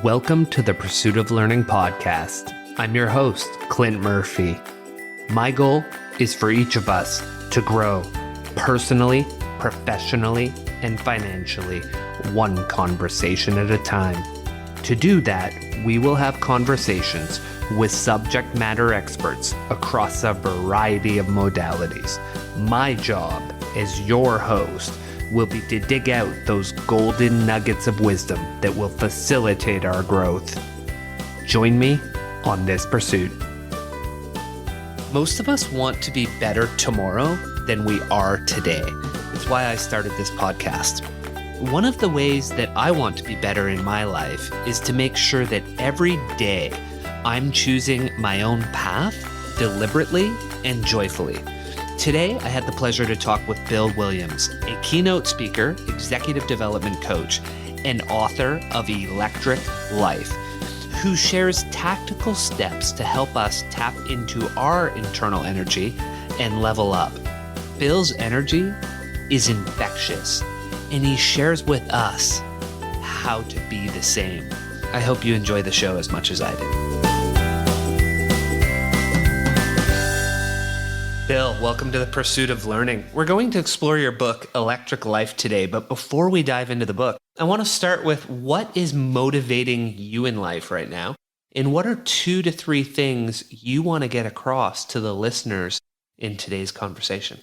Welcome to the Pursuit of Learning podcast. I'm your host, Clint Murphy. My goal is for each of us to grow personally, professionally, and financially, one conversation at a time. To do that, we will have conversations with subject matter experts across a variety of modalities. My job as your host will be to dig out those golden nuggets of wisdom that will facilitate our growth. Join me on this pursuit. Most of us want to be better tomorrow than we are today. It's why I started this podcast. One of the ways that I want to be better in my life is to make sure that every day I'm choosing my own path deliberately and joyfully. Today, I had the pleasure to talk with Bill Williams, a keynote speaker, executive development coach, and author of Electric Life, who shares tactical steps to help us tap into our internal energy and level up. Bill's energy is infectious, and he shares with us how to be the same. I hope you enjoy the show as much as I did. Bill, welcome to the Pursuit of Learning. We're going to explore your book, Electric Life, today, but before we dive into the book, I want to start with what is motivating you in life right now, and what are 2 to 3 things you want to get across to the listeners in today's conversation?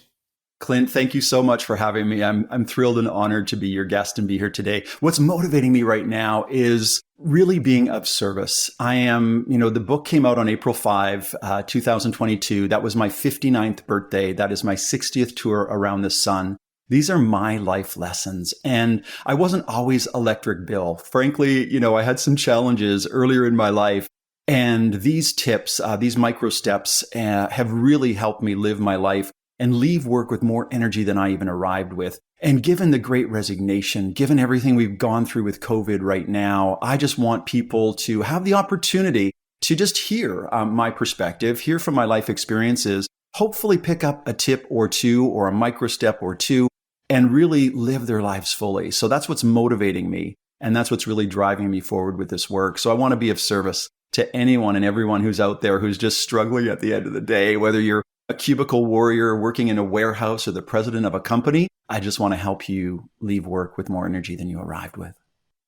Clint, thank you so much for having me. I'm thrilled and honored to be your guest and be here today. What's motivating me right now is really being of service. The book came out on April 5, 2022. That was my 59th birthday. That is my 60th tour around the sun. These are my life lessons. And I wasn't always Electric Bill. Frankly, I had some challenges earlier in my life. And these tips, these micro steps have really helped me live my life and leave work with more energy than I even arrived with. And given the great resignation, given everything we've gone through with COVID right now, I just want people to have the opportunity to just hear my perspective, hear from my life experiences, hopefully pick up a tip or two or a micro step or two, and really live their lives fully. So that's what's motivating me. And that's what's really driving me forward with this work. So I want to be of service to anyone and everyone who's out there who's just struggling at the end of the day, whether you're a cubicle warrior working in a warehouse or the president of a company. I just want to help you leave work with more energy than you arrived with.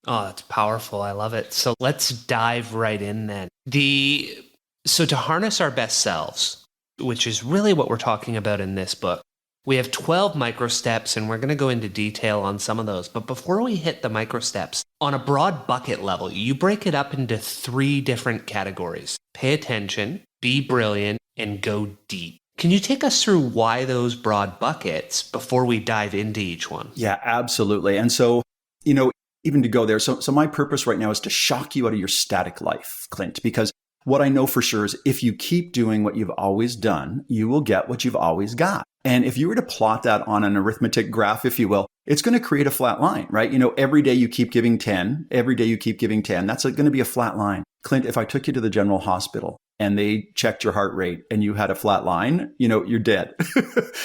Oh, that's powerful. I love it. So let's dive right in then. So to harness our best selves, which is really what we're talking about in this book, we have 12 micro steps, and we're going to go into detail on some of those. But before we hit the micro steps, on a broad bucket level, you break it up into 3 different categories: pay attention, be brilliant, and go deep. Can you take us through why those broad buckets before we dive into each one? Yeah, absolutely. And so, even to go there, so my purpose right now is to shock you out of your static life, Clint, because what I know for sure is if you keep doing what you've always done, you will get what you've always got. And if you were to plot that on an arithmetic graph, if you will, it's going to create a flat line, right? Every day you keep giving 10, every day you keep giving 10, that's going to be a flat line. Clint, if I took you to the general hospital and they checked your heart rate and you had a flat line, you're dead.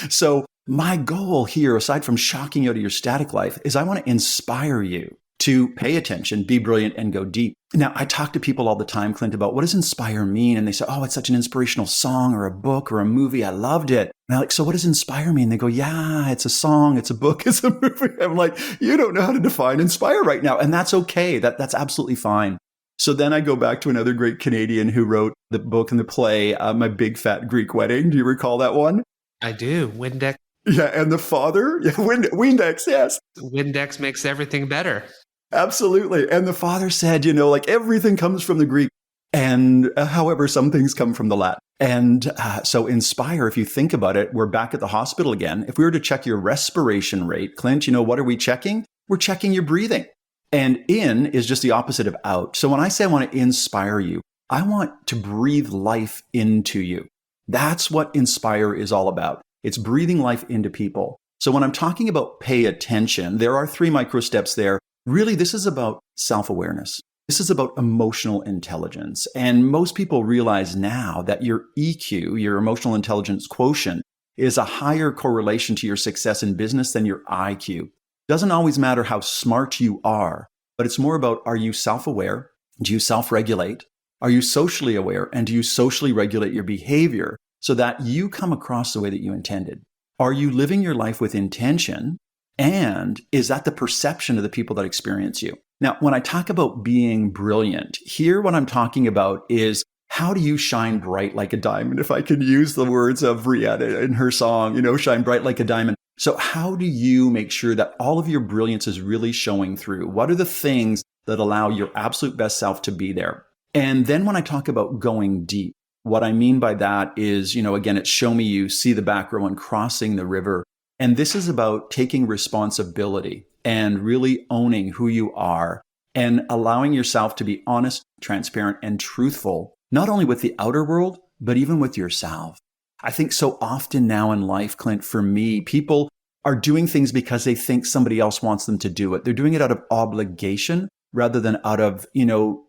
So my goal here, aside from shocking you out of your static life, is I want to inspire you to pay attention, be brilliant, and go deep. Now, I talk to people all the time, Clint, about what does inspire mean? And they say, oh, it's such an inspirational song or a book or a movie. I loved it. And I'm like, so what does inspire mean? And they go, yeah, it's a song, it's a book, it's a movie. I'm like, you don't know how to define inspire right now. And that's okay. That's absolutely fine. So then I go back to another great Canadian who wrote the book and the play, My Big Fat Greek Wedding. Do you recall that one? I do. Windex. Yeah, and the father? Yeah, Windex, yes. Windex makes everything better. Absolutely. And the father said, everything comes from the Greek. And however, some things come from the Latin. And so inspire, if you think about it, we're back at the hospital again. If we were to check your respiration rate, Clint, what are we checking? We're checking your breathing. And in is just the opposite of out. So when I say I want to inspire you, I want to breathe life into you. That's what inspire is all about. It's breathing life into people. So when I'm talking about pay attention, there are 3 micro steps there. Really, this is about self-awareness. This is about emotional intelligence. And most people realize now that your EQ, your emotional intelligence quotient, is a higher correlation to your success in business than your IQ. Doesn't always matter how smart you are, but it's more about, are you self-aware? Do you self-regulate? Are you socially aware? And do you socially regulate your behavior so that you come across the way that you intended? Are you living your life with intention? And is that the perception of the people that experience you? Now, when I talk about being brilliant, here what I'm talking about is how do you shine bright like a diamond? If I can use the words of Rihanna in her song, shine bright like a diamond. So how do you make sure that all of your brilliance is really showing through? What are the things that allow your absolute best self to be there? And then when I talk about going deep, what I mean by that is, again, it's show me you, see the back row and crossing the river. And this is about taking responsibility and really owning who you are and allowing yourself to be honest, transparent, and truthful, not only with the outer world, but even with yourself. I think so often now in life, Clint, for me, people are doing things because they think somebody else wants them to do it. They're doing it out of obligation rather than out of,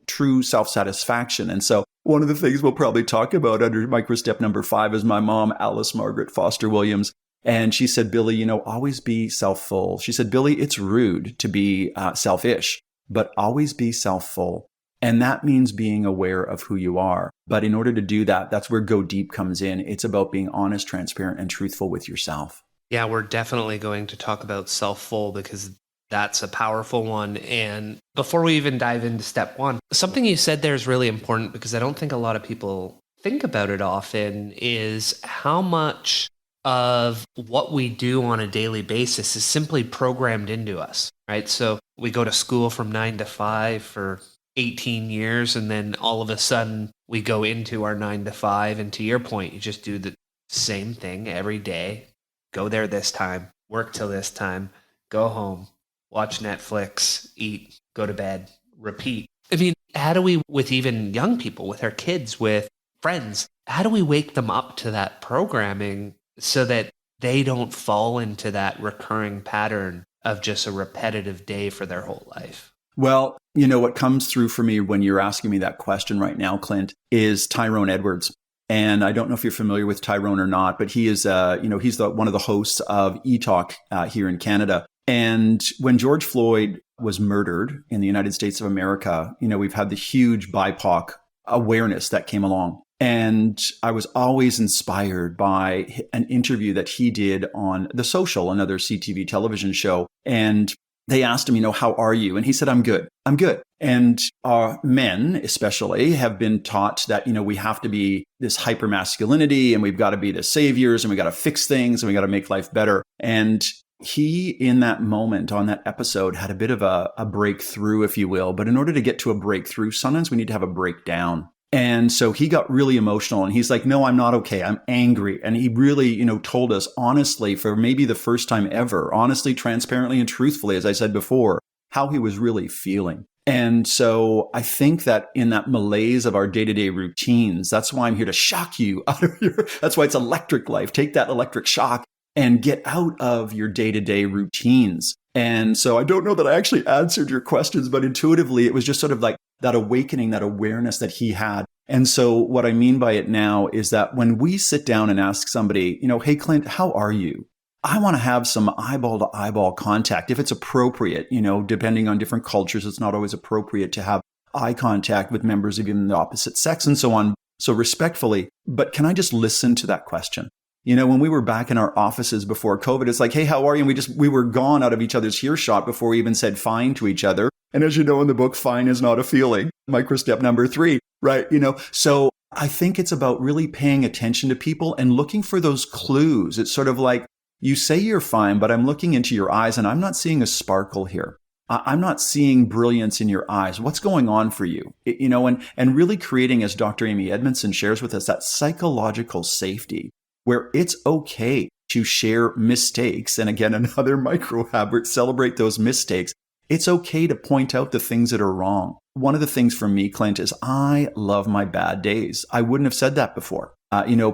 true self-satisfaction. And so one of the things we'll probably talk about under micro step number 5 is my mom, Alice Margaret Foster Williams. And she said, Billy, always be self-full. She said, Billy, it's rude to be selfish, but always be self-full. And that means being aware of who you are. But in order to do that, that's where go deep comes in. It's about being honest, transparent, and truthful with yourself. Yeah, we're definitely going to talk about self-ful because that's a powerful one. And before we even dive into step 1, something you said there is really important because I don't think a lot of people think about it often is how much of what we do on a daily basis is simply programmed into us, right? So we go to school from 9 to 5 for 18 years, and then all of a sudden we go into our 9 to 5. And to your point, you just do the same thing every day. Go there this time, work till this time, go home, watch Netflix, eat, go to bed, repeat. I mean, how do we, with even young people, with our kids, with friends, how do we wake them up to that programming so that they don't fall into that recurring pattern of just a repetitive day for their whole life? Well, what comes through for me when you're asking me that question right now, Clint, is Tyrone Edwards. And I don't know if you're familiar with Tyrone or not, but he is, he's one of the hosts of E-Talk here in Canada. And when George Floyd was murdered in the United States of America, we've had the huge BIPOC awareness that came along. And I was always inspired by an interview that he did on The Social, another CTV television show. And they asked him, how are you? And he said, I'm good. I'm good. And our men, especially, have been taught that, we have to be this hyper masculinity and we've got to be the saviors and we got to fix things and we got to make life better. And he, in that moment on that episode, had a bit of a breakthrough, if you will. But in order to get to a breakthrough, sometimes we need to have a breakdown. And so he got really emotional and he's like, no, I'm not okay. I'm angry. And he really, told us honestly, for maybe the first time ever, honestly, transparently, and truthfully, as I said before, how he was really feeling. And so I think that in that malaise of our day-to-day routines, that's why I'm here to shock you out of that's why it's electric life. Take that electric shock and get out of your day-to-day routines. And so I don't know that I actually answered your questions, but intuitively, it was just sort of like that awakening, that awareness that he had. And so what I mean by it now is that when we sit down and ask somebody, hey, Clint, how are you? I want to have some eyeball to eyeball contact. If it's appropriate, depending on different cultures, it's not always appropriate to have eye contact with members of even the opposite sex and so on. So respectfully, but can I just listen to that question? When we were back in our offices before COVID, it's like, hey, how are you? And we were gone out of each other's earshot before we even said fine to each other. And as you know in the book, fine is not a feeling. Micro step number 3, right? So I think it's about really paying attention to people and looking for those clues. It's sort of like you say you're fine, but I'm looking into your eyes and I'm not seeing a sparkle here. I'm not seeing brilliance in your eyes. What's going on for you? And really creating, as Dr. Amy Edmondson shares with us, that psychological safety where it's okay to share mistakes. And again, another micro habit, celebrate those mistakes. It's okay to point out the things that are wrong. One of the things for me, Clint, is I love my bad days. I wouldn't have said that before.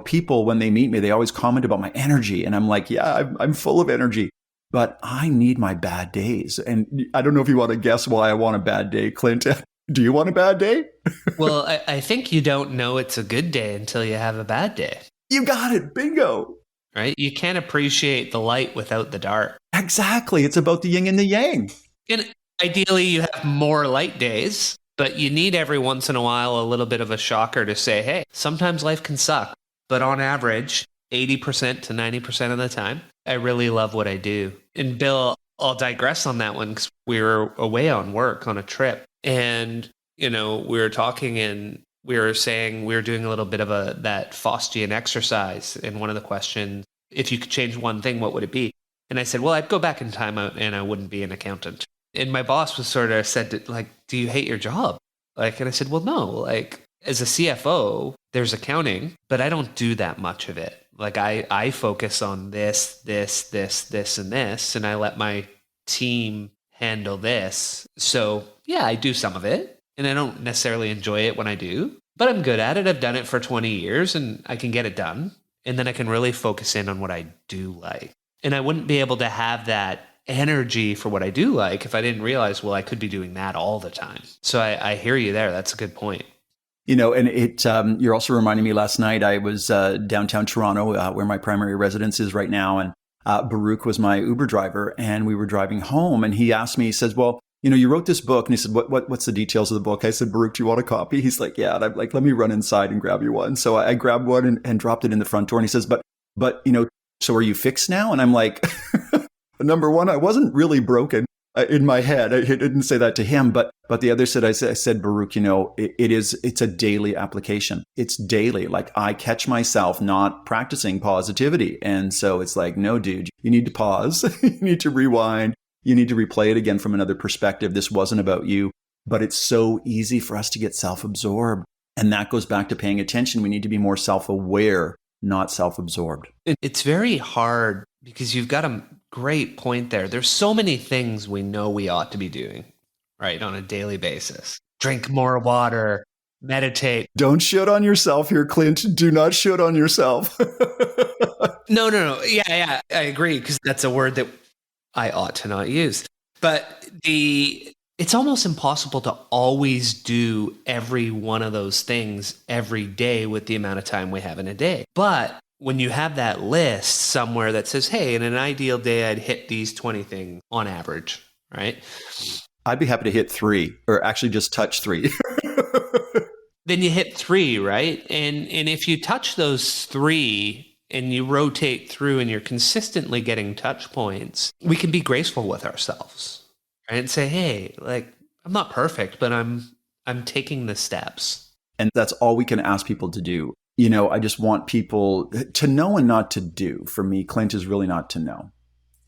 People, when they meet me, they always comment about my energy. And I'm like, yeah, I'm full of energy, but I need my bad days. And I don't know if you want to guess why I want a bad day, Clint. Do you want a bad day? Well, I think you don't know it's a good day until you have a bad day. You got it. Bingo. Right? You can't appreciate the light without the dark. Exactly. It's about the yin and the yang. And ideally, you have more light days. But you need every once in a while a little bit of a shocker to say, hey, sometimes life can suck. But on average, 80% to 90% of the time, I really love what I do. And Bill, I'll digress on that one because we were away on work on a trip. And, we were talking and we were saying we were doing a little bit of that Faustian exercise. And one of the questions, if you could change one thing, what would it be? And I said, well, I'd go back in time and I wouldn't be an accountant. And my boss was sort of said, do you hate your job? And I said, well, no, as a CFO, there's accounting, but I don't do that much of it. I focus on this, and this, and I let my team handle this. So yeah, I do some of it and I don't necessarily enjoy it when I do, but I'm good at it. I've done it for 20 years and I can get it done. And then I can really focus in on what I do like. And I wouldn't be able to have that energy for what I do like if I didn't realize, well, I could be doing that all the time. So I hear you there. That's a good point. And you're also reminding me last night, I was downtown Toronto, where my primary residence is right now. And Baruch was my Uber driver and we were driving home and he asked me, he says, well, you wrote this book. And he said, what's the details of the book? I said, Baruch, do you want a copy? He's like, yeah. And I'm like, let me run inside and grab you one. So I grabbed one and dropped it in the front door. And he says, but, so are you fixed now? And I'm like, number one, I wasn't really broken in my head. I didn't say that to him, but the other said, I said, Baruch, it's a daily application. It's daily. I catch myself not practicing positivity. And so it's like, no, dude, you need to pause. You need to rewind. You need to replay it again from another perspective. This wasn't about you, but it's so easy for us to get self-absorbed. And that goes back to paying attention. We need to be more self-aware, not self-absorbed. It's very hard because you've got a great point there. There's so many things we know we ought to be doing, right, on a daily basis. Drink more water, meditate. Don't shit on yourself here, Clint. Do not shit on yourself. No. Yeah, I agree because that's a word that I ought to not use. But it's almost impossible to always do every one of those things every day with the amount of time we have in a day. But when you have that list somewhere that says, hey, in an ideal day, I'd hit these 20 things on average, right? I'd be happy to hit 3 or actually just touch 3. Then you hit 3, right? And if you touch those 3 and you rotate through and you're consistently getting touch points, we can be graceful with ourselves, right? And say, hey, I'm not perfect, but I'm taking the steps. And that's all we can ask people to do. I just want people to know and not to do. For me, Clint, is really not to know.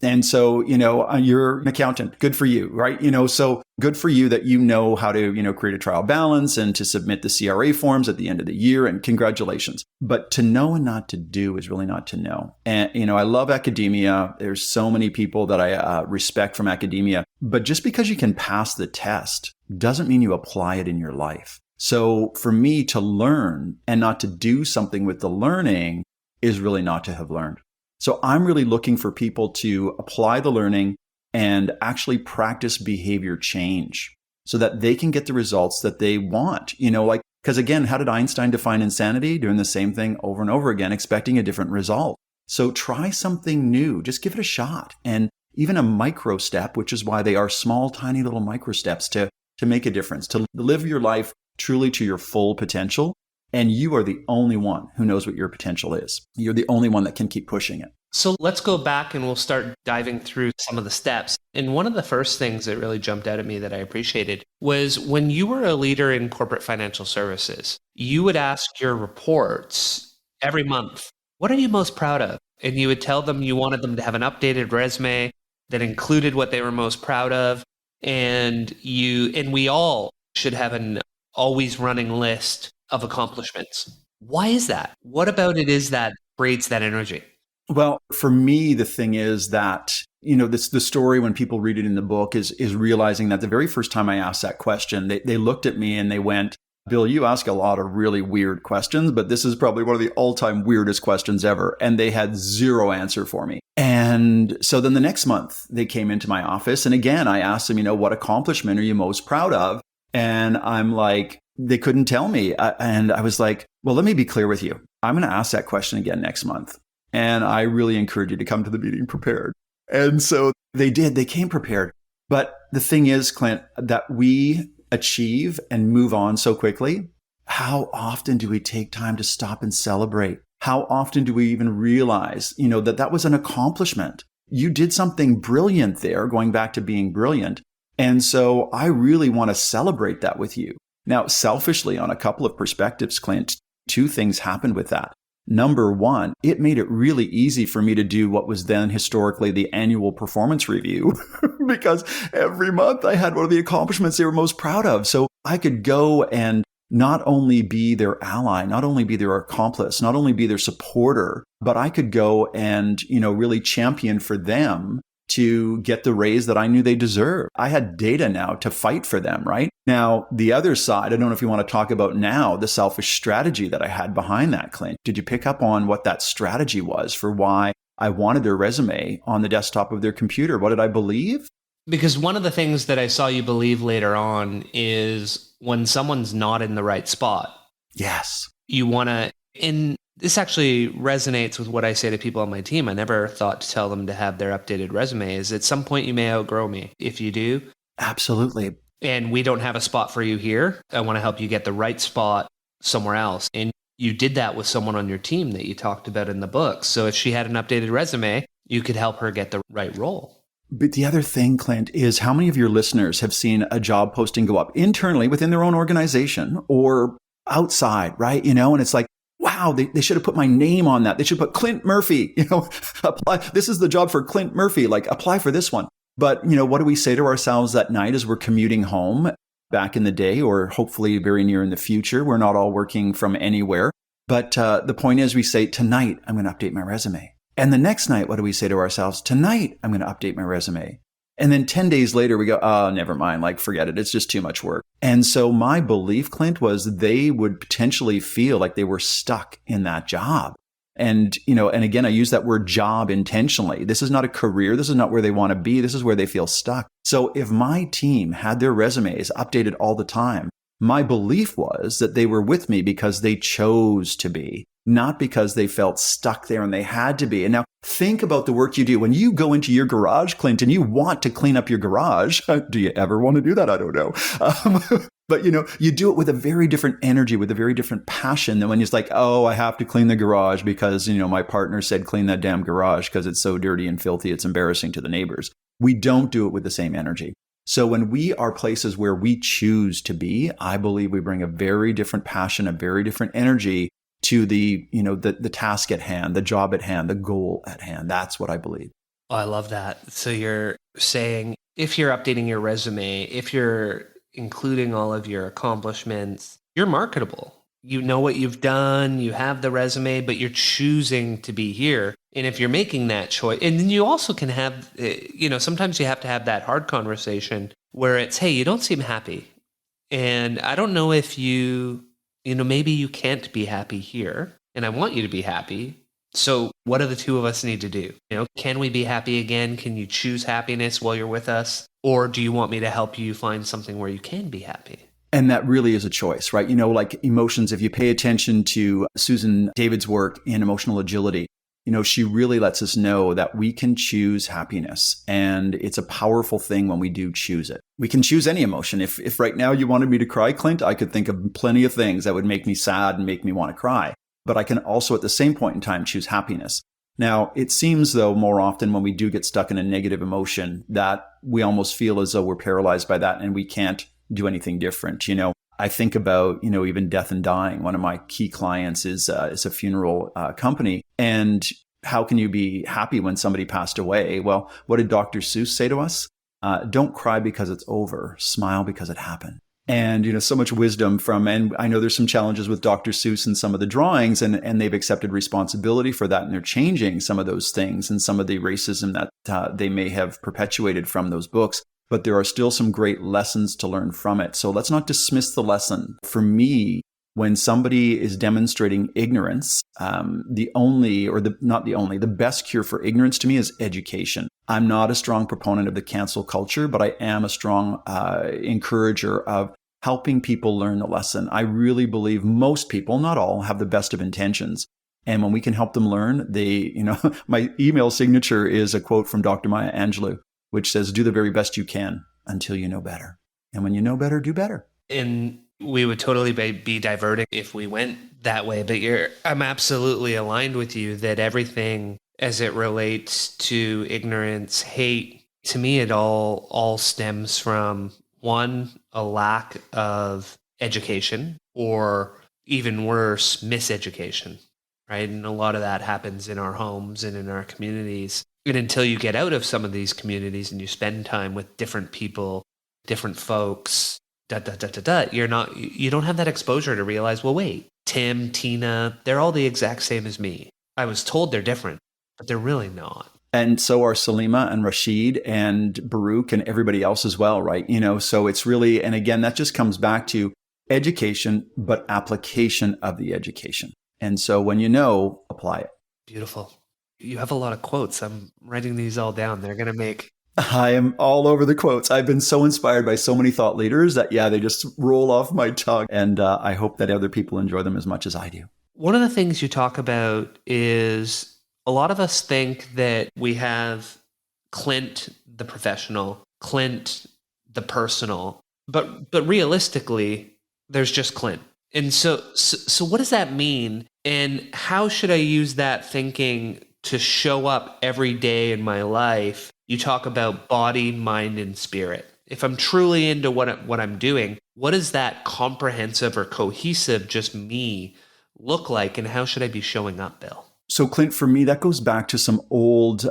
And so, you're an accountant. Good for you, right? So good for you that you know how to, create a trial balance and to submit the CRA forms at the end of the year. And congratulations. But to know and not to do is really not to know. And, I love academia. There's so many people that I respect from academia. But just because you can pass the test doesn't mean you apply it in your life. So for me to learn and not to do something with the learning is really not to have learned. So I'm really looking for people to apply the learning and actually practice behavior change so that they can get the results that they want. Because again, how did Einstein define insanity? Doing the same thing over and over again, expecting a different result. So try something new, just give it a shot. And even a micro step, which is why they are small, tiny little micro steps to make a difference, to live your life truly to your full potential. And you are the only one who knows what your potential is. You're the only one that can keep pushing it. So let's go back and we'll start diving through some of the steps. And one of the first things that really jumped out at me that I appreciated was when you were a leader in corporate financial services, you would ask your reports every month, what are you most proud of? And you would tell them you wanted them to have an updated resume that included what they were most proud of. And we all should have an always running list of accomplishments. Why is that? What about it is that creates that energy? Well, for me, the thing is that, the story when people read it in the book is realizing that the very first time I asked that question, they looked at me and they went, Bill, you ask a lot of really weird questions, but this is probably one of the all-time weirdest questions ever. And they had zero answer for me. And so then the next month they came into my office. And again, I asked them, what accomplishment are you most proud of? And I'm like, they couldn't tell me. And I was like, well, let me be clear with you. I'm going to ask that question again next month. And I really encourage you to come to the meeting prepared. And so they did. They came prepared. But the thing is, Clint, that we achieve and move on so quickly, how often do we take time to stop and celebrate? How often do we even realize, that that was an accomplishment? You did something brilliant there, going back to being brilliant. And so I really want to celebrate that with you. Now, selfishly, on a couple of perspectives, Clint, two things happened with that. Number one, it made it really easy for me to do what was then historically the annual performance review because every month I had one of the accomplishments they were most proud of. So I could go and not only be their ally, not only be their accomplice, not only be their supporter, but I could go and, really champion for them to get the raise that I knew they deserved. I had data now to fight for them, right? Now, the other side, I don't know if you want to talk about now the selfish strategy that I had behind that, Clint. Did you pick up on what that strategy was for why I wanted their resume on the desktop of their computer? What did I believe? Because one of the things that I saw you believe later on is when someone's not in the right spot. Yes. You want to, and this actually resonates with what I say to people on my team. I never thought to tell them to have their updated resume is at some point you may outgrow me. If you do. Absolutely. And we don't have a spot for you here. I want to help you get the right spot somewhere else. And you did that with someone on your team that you talked about in the book. So if she had an updated resume, you could help her get the right role. But the other thing, Clint, is how many of your listeners have seen a job posting go up internally within their own organization or outside, right? And it's like, wow, they should have put my name on that. They should put Clint Murphy, apply. This is the job for Clint Murphy, like apply for this one. But, what do we say to ourselves that night as we're commuting home back in the day, or hopefully very near in the future? We're not all working from anywhere. But the point is we say, tonight, I'm going to update my resume. And the next night, what do we say to ourselves? Tonight, I'm going to update my resume. And then 10 days later, we go, oh, never mind. Like, forget it. It's just too much work. And so my belief, Clint, was they would potentially feel like they were stuck in that job. And, and again, I use that word job intentionally. This is not a career. This is not where they want to be. This is where they feel stuck. So if my team had their resumes updated all the time, my belief was that they were with me because they chose to be, not because they felt stuck there and they had to be. And now think about the work you do. When you go into your garage, Clint, and you want to clean up your garage, do you ever want to do that? I don't know. But, you do it with a very different energy, with a very different passion than when it's like, oh, I have to clean the garage because, my partner said clean that damn garage because it's so dirty and filthy. It's embarrassing to the neighbors. We don't do it with the same energy. So when we are places where we choose to be, I believe we bring a very different passion, a very different energy to the task at hand, the job at hand, the goal at hand. That's what I believe. Oh, I love that. So you're saying if you're updating your resume, if you're including all of your accomplishments, you're marketable. You know what you've done, you have the resume, but you're choosing to be here. And if you're making that choice, and then you also can have, sometimes you have to have that hard conversation where it's, hey, you don't seem happy. And I don't know if maybe you can't be happy here, and I want you to be happy. So what do the two of us need to do? Can we be happy again? Can you choose happiness while you're with us? Or do you want me to help you find something where you can be happy? And that really is a choice, right? Like emotions, if you pay attention to Susan David's work in Emotional Agility, she really lets us know that we can choose happiness. And it's a powerful thing when we do choose it. We can choose any emotion. If right now you wanted me to cry, Clint, I could think of plenty of things that would make me sad and make me want to cry. But I can also at the same point in time choose happiness. Now, it seems though more often when we do get stuck in a negative emotion that we almost feel as though we're paralyzed by that and we can't do anything different. I think about, even death and dying. One of my key clients is a funeral company. And how can you be happy when somebody passed away? Well, what did Dr. Seuss say to us? Don't cry because it's over. Smile because it happened. And, so much wisdom and I know there's some challenges with Dr. Seuss and some of the drawings, and they've accepted responsibility for that. And they're changing some of those things and some of the racism that they may have perpetuated from those books. But there are still some great lessons to learn from it. So let's not dismiss the lesson. For me, when somebody is demonstrating ignorance, the best cure for ignorance to me is education. I'm not a strong proponent of the cancel culture, but I am a strong encourager of helping people learn the lesson. I really believe most people, not all, have the best of intentions. And when we can help them learn, my email signature is a quote from Dr. Maya Angelou, which says, do the very best you can until you know better. And when you know better, do better. And we would totally be diverting if we went that way. But I'm absolutely aligned with you that everything as it relates to ignorance, hate, to me, it all stems from one, a lack of education, or even worse, miseducation, right? And a lot of that happens in our homes and in our communities. And until you get out of some of these communities and you spend time with different people, different folks, you don't have that exposure to realize, well, wait, Tim, Tina, they're all the exact same as me. I was told they're different, but they're really not. And so are Salima and Rashid and Baruch and everybody else as well, right? So it's really, and again, that just comes back to education, but application of the education. And so when you know, apply it. Beautiful. You have a lot of quotes. I'm writing these all down. They're going to make... I am all over the quotes. I've been so inspired by so many thought leaders that, they just roll off my tongue. And I hope that other people enjoy them as much as I do. One of the things you talk about is a lot of us think that we have Clint, the professional, Clint, the personal, but realistically, there's just Clint. And so what does that mean? And how should I use that thinking to show up every day in my life? You talk about body, mind, and spirit. If I'm truly into what I'm doing, what does that comprehensive or cohesive just me look like, and how should I be showing up, Bill? So, Clint, for me, that goes back to some old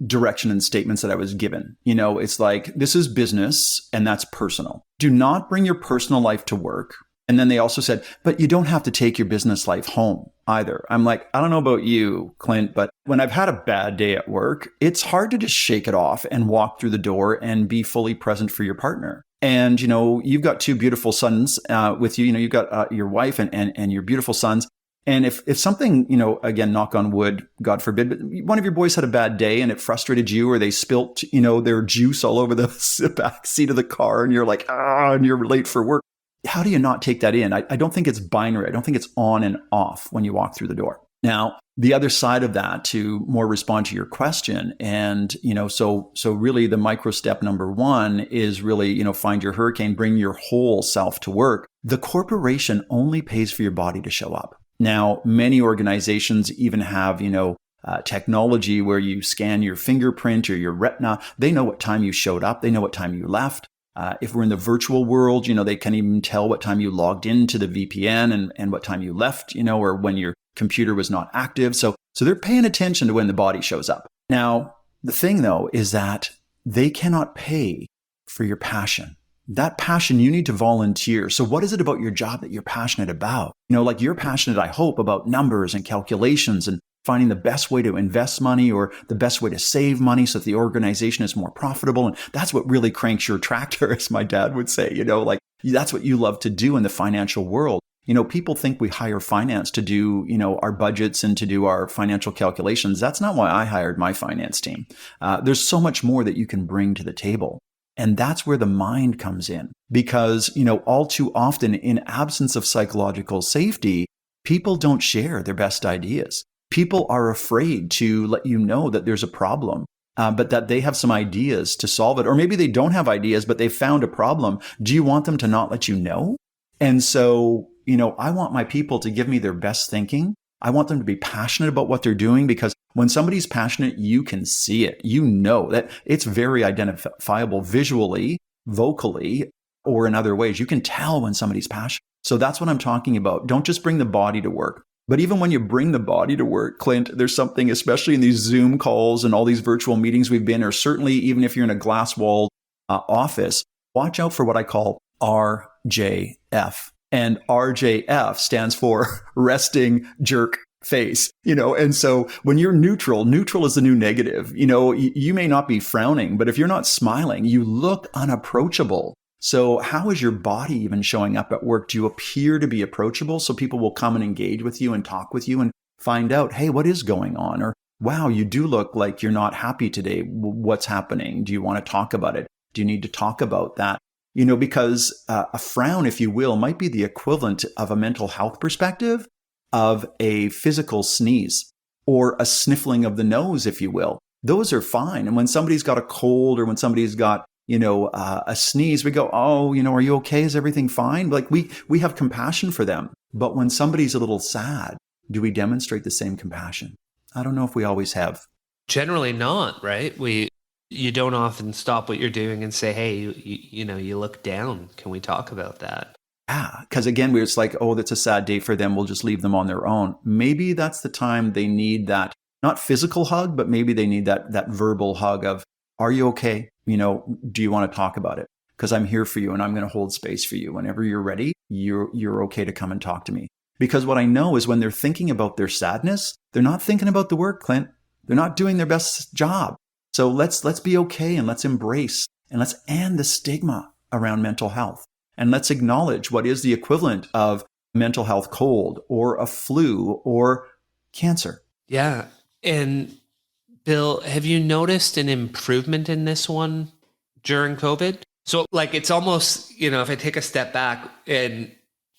direction and statements that I was given. It's like, this is business and that's personal. Do not bring your personal life to work. And then they also said, but you don't have to take your business life home either. I'm like, I don't know about you, Clint, but when I've had a bad day at work, it's hard to just shake it off and walk through the door and be fully present for your partner. And, you've got two beautiful sons with you. You've got your wife and your beautiful sons. And if something, again, knock on wood, God forbid, but one of your boys had a bad day and it frustrated you, or they spilt, their juice all over the back seat of the car, and you're like, and you're late for work. How do you not take that in? I don't think it's binary. I don't think it's on and off when you walk through the door. Now, the other side of that, to more respond to your question, and, so really the micro step number one is really, find your hurricane, bring your whole self to work. The corporation only pays for your body to show up. Now, many organizations even have, technology where you scan your fingerprint or your retina. They know what time you showed up. They know what time you left. If we're in the virtual world, they can even tell what time you logged into the VPN and what time you left, or when your computer was not active. So they're paying attention to when the body shows up. Now, the thing though, is that they cannot pay for your passion. That passion, you need to volunteer. So what is it about your job that you're passionate about? Like you're passionate, I hope, about numbers and calculations and finding the best way to invest money or the best way to save money so that the organization is more profitable. And that's what really cranks your tractor, as my dad would say, like that's what you love to do in the financial world. People think we hire finance to do, our budgets and to do our financial calculations. That's not why I hired my finance team. There's so much more that you can bring to the table. And that's where the mind comes in, because, all too often in absence of psychological safety, people don't share their best ideas. People are afraid to let you know that there's a problem, but that they have some ideas to solve it. Or maybe they don't have ideas, but they found a problem. Do you want them to not let you know? And so, I want my people to give me their best thinking. I want them to be passionate about what they're doing, because when somebody's passionate, you can see it. That it's very identifiable visually, vocally, or in other ways. You can tell when somebody's passionate. So that's what I'm talking about. Don't just bring the body to work. But even when you bring the body to work, Clint, there's something, especially in these Zoom calls and all these virtual meetings we've been, or certainly even if you're in a glass-walled office, watch out for what I call RJF. And RJF stands for resting jerk face, and so when you're neutral is the new negative. You may not be frowning, but if you're not smiling, you look unapproachable. So how is your body even showing up at work? Do you appear to be approachable so people will come and engage with you and talk with you and find out, hey, what is going on? Or, wow, you do look like you're not happy today. What's happening? Do you want to talk about it? Do you need to talk about that? Because a frown, if you will, might be the equivalent of a mental health perspective of a physical sneeze or a sniffling of the nose, if you will. Those are fine. And when somebody's got a cold or when somebody's got a sneeze, we go, oh, are you okay? Is everything fine? Like we have compassion for them. But when somebody's a little sad, do we demonstrate the same compassion? I don't know if we always have. Generally not, right? You don't often stop what you're doing and say, hey, you look down. Can we talk about that? Yeah, because again, it's like, oh, that's a sad day for them. We'll just leave them on their own. Maybe that's the time they need that, not physical hug, but maybe they need that verbal hug of, are you okay? Do you want to talk about it? Because I'm here for you and I'm going to hold space for you. Whenever you're ready, you're okay to come and talk to me. Because what I know is when they're thinking about their sadness, they're not thinking about the work, Clint. They're not doing their best job. So let's be okay and let's embrace and let's end the stigma around mental health. And let's acknowledge what is the equivalent of mental health cold or a flu or cancer. Yeah. And Bill, have you noticed an improvement in this one during COVID? So like, it's almost, if I take a step back, and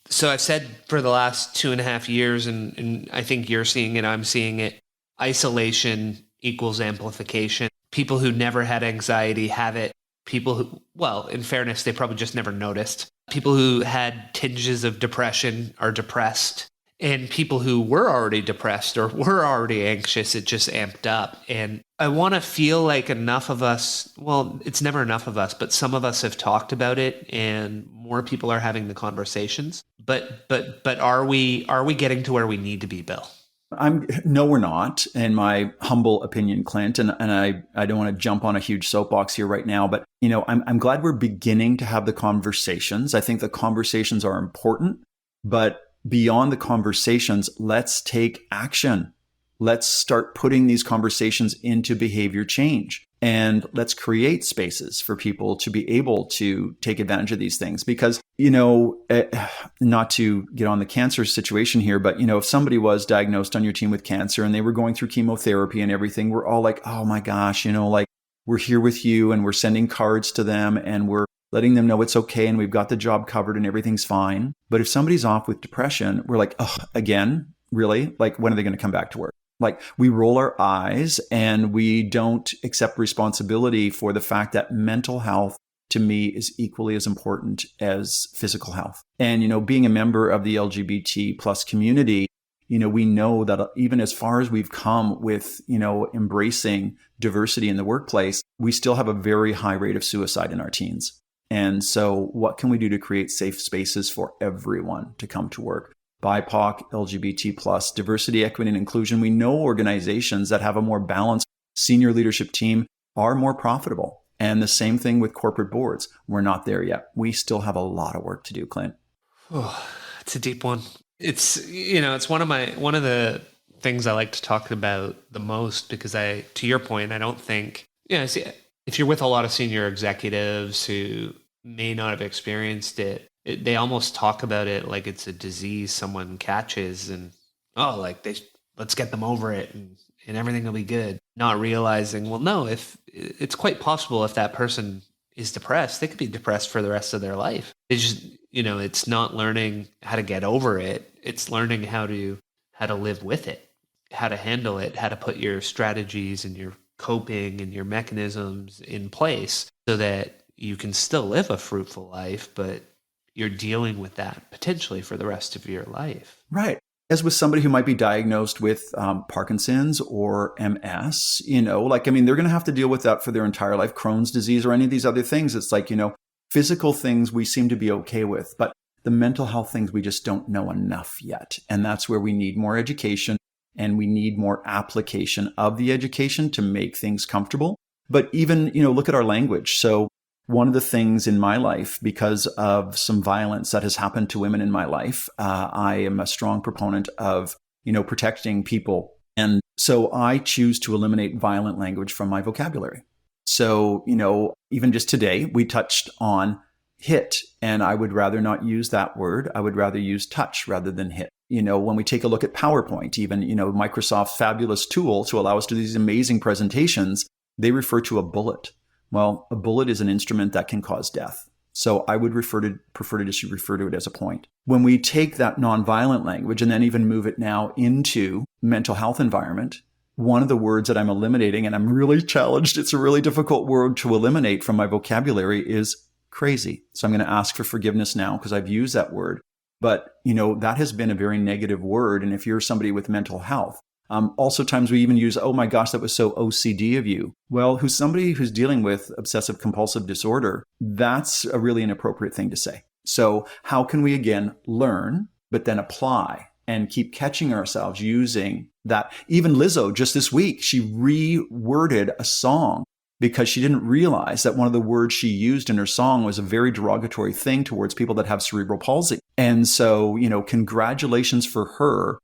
so I've said for the last 2.5 years, and I think you're seeing it, I'm seeing it, isolation equals amplification. People who never had anxiety have it. People who, well, in fairness, they probably just never noticed. People who had tinges of depression are depressed. And people who were already depressed or were already anxious, it just amped up. And I want to feel like enough of us, well, it's never enough of us, but some of us have talked about it and more people are having the conversations. But are we getting to where we need to be, Bill? No, we're not, in my humble opinion, Clint. And I don't want to jump on a huge soapbox here right now, but I'm glad we're beginning to have the conversations. I think the conversations are important, but beyond the conversations, let's take action. Let's start putting these conversations into behavior change. And let's create spaces for people to be able to take advantage of these things. Because, not to get on the cancer situation here, but, if somebody was diagnosed on your team with cancer and they were going through chemotherapy and everything, we're all like, oh my gosh, we're here with you and we're sending cards to them and we're letting them know it's okay and we've got the job covered and everything's fine. But if somebody's off with depression, we're like, oh, again, really? Like, when are they going to come back to work? Like, we roll our eyes and we don't accept responsibility for the fact that mental health, to me, is equally as important as physical health. And, being a member of the LGBT plus community, we know that even as far as we've come with, embracing diversity in the workplace, we still have a very high rate of suicide in our teens. And so what can we do to create safe spaces for everyone to come to work? BIPOC, LGBT plus, diversity, equity, and inclusion. We know organizations that have a more balanced senior leadership team are more profitable. And the same thing with corporate boards. We're not there yet. We still have a lot of work to do, Clint. Oh, it's a deep one. It's, it's one of the things I like to talk about the most because to your point, I don't think, if you're with a lot of senior executives who may not have experienced it, they almost talk about it like it's a disease someone catches and, let's get them over it and everything will be good. Not realizing, well, no, if it's quite possible if that person is depressed, they could be depressed for the rest of their life. It's just, it's not learning how to get over it. It's learning how to live with it, how to handle it, how to put your strategies and your coping and your mechanisms in place so that you can still live a fruitful life, but you're dealing with that potentially for the rest of your life. Right. As with somebody who might be diagnosed with Parkinson's or MS, they're going to have to deal with that for their entire life, Crohn's disease or any of these other things. It's like, physical things we seem to be okay with, but the mental health things we just don't know enough yet. And that's where we need more education and we need more application of the education to make things comfortable. But even, look at our language. So one of the things in my life, because of some violence that has happened to women in my life, I am a strong proponent of, protecting people. And so I choose to eliminate violent language from my vocabulary. So, even just today, we touched on hit, and I would rather not use that word. I would rather use touch rather than hit. When we take a look at PowerPoint, even, Microsoft's fabulous tool to allow us to do these amazing presentations, they refer to a bullet. Well, a bullet is an instrument that can cause death. So I would prefer to just refer to it as a point. When we take that nonviolent language and then even move it now into mental health environment, one of the words that I'm eliminating, and I'm really challenged, it's a really difficult word to eliminate from my vocabulary, is crazy. So I'm going to ask for forgiveness now because I've used that word. But, that has been a very negative word. And if you're somebody with mental health, also times we even use, oh my gosh, that was so OCD of you. Well, who's somebody who's dealing with obsessive compulsive disorder, that's a really inappropriate thing to say. So how can we again learn, but then apply and keep catching ourselves using that? Even Lizzo, just this week, she reworded a song because she didn't realize that one of the words she used in her song was a very derogatory thing towards people that have cerebral palsy. And so, congratulations for her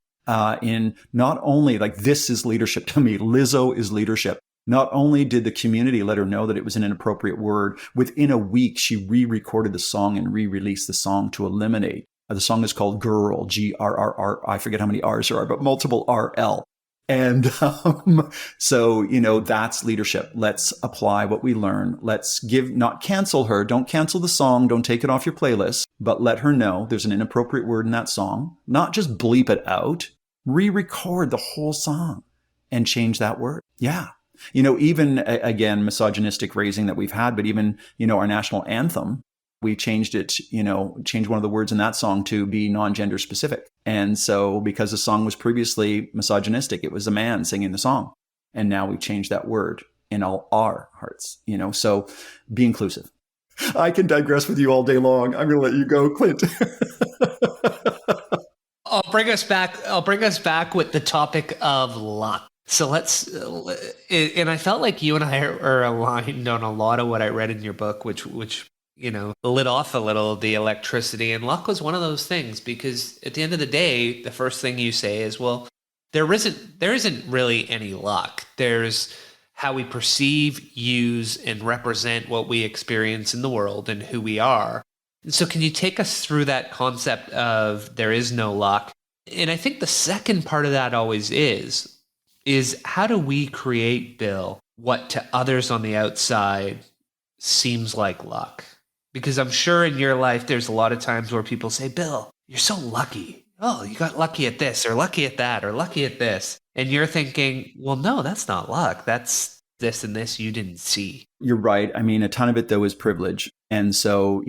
in not only this is leadership to me, Lizzo is leadership. Not only did the community let her know that it was an inappropriate word, within a week, she re-recorded the song and re-released the song to eliminate. The song is called Girl, Grrr. I forget how many R's there are, but multiple RL. And so, that's leadership. Let's apply what we learn. Let's not cancel her. Don't cancel the song. Don't take it off your playlist, but let her know there's an inappropriate word in that song. Not just bleep it out. Re-record the whole song and change that word. Yeah. Even again, misogynistic raising that we've had, but even, our national anthem, we changed it, changed one of the words in that song to be non-gender specific. And so because the song was previously misogynistic, it was a man singing the song. And now we changed that word in all our hearts, so be inclusive. I can digress with you all day long. I'm going to let you go, Clint. I'll bring us back with the topic of luck. So let's, and I felt like you and I are aligned on a lot of what I read in your book, which lit off a little the electricity. And luck was one of those things, because at the end of the day, the first thing you say is, well, there isn't really any luck. There's how we perceive, use, and represent what we experience in the world and who we are. So can you take us through that concept of there is no luck? And I think the second part of that always is how do we create, Bill, what to others on the outside seems like luck? Because I'm sure in your life, there's a lot of times where people say, Bill, you're so lucky. Oh, you got lucky at this or lucky at that or lucky at this. And you're thinking, well, no, that's not luck. That's this and this you didn't see. You're right. I mean, a ton of it, though, is privilege. And so,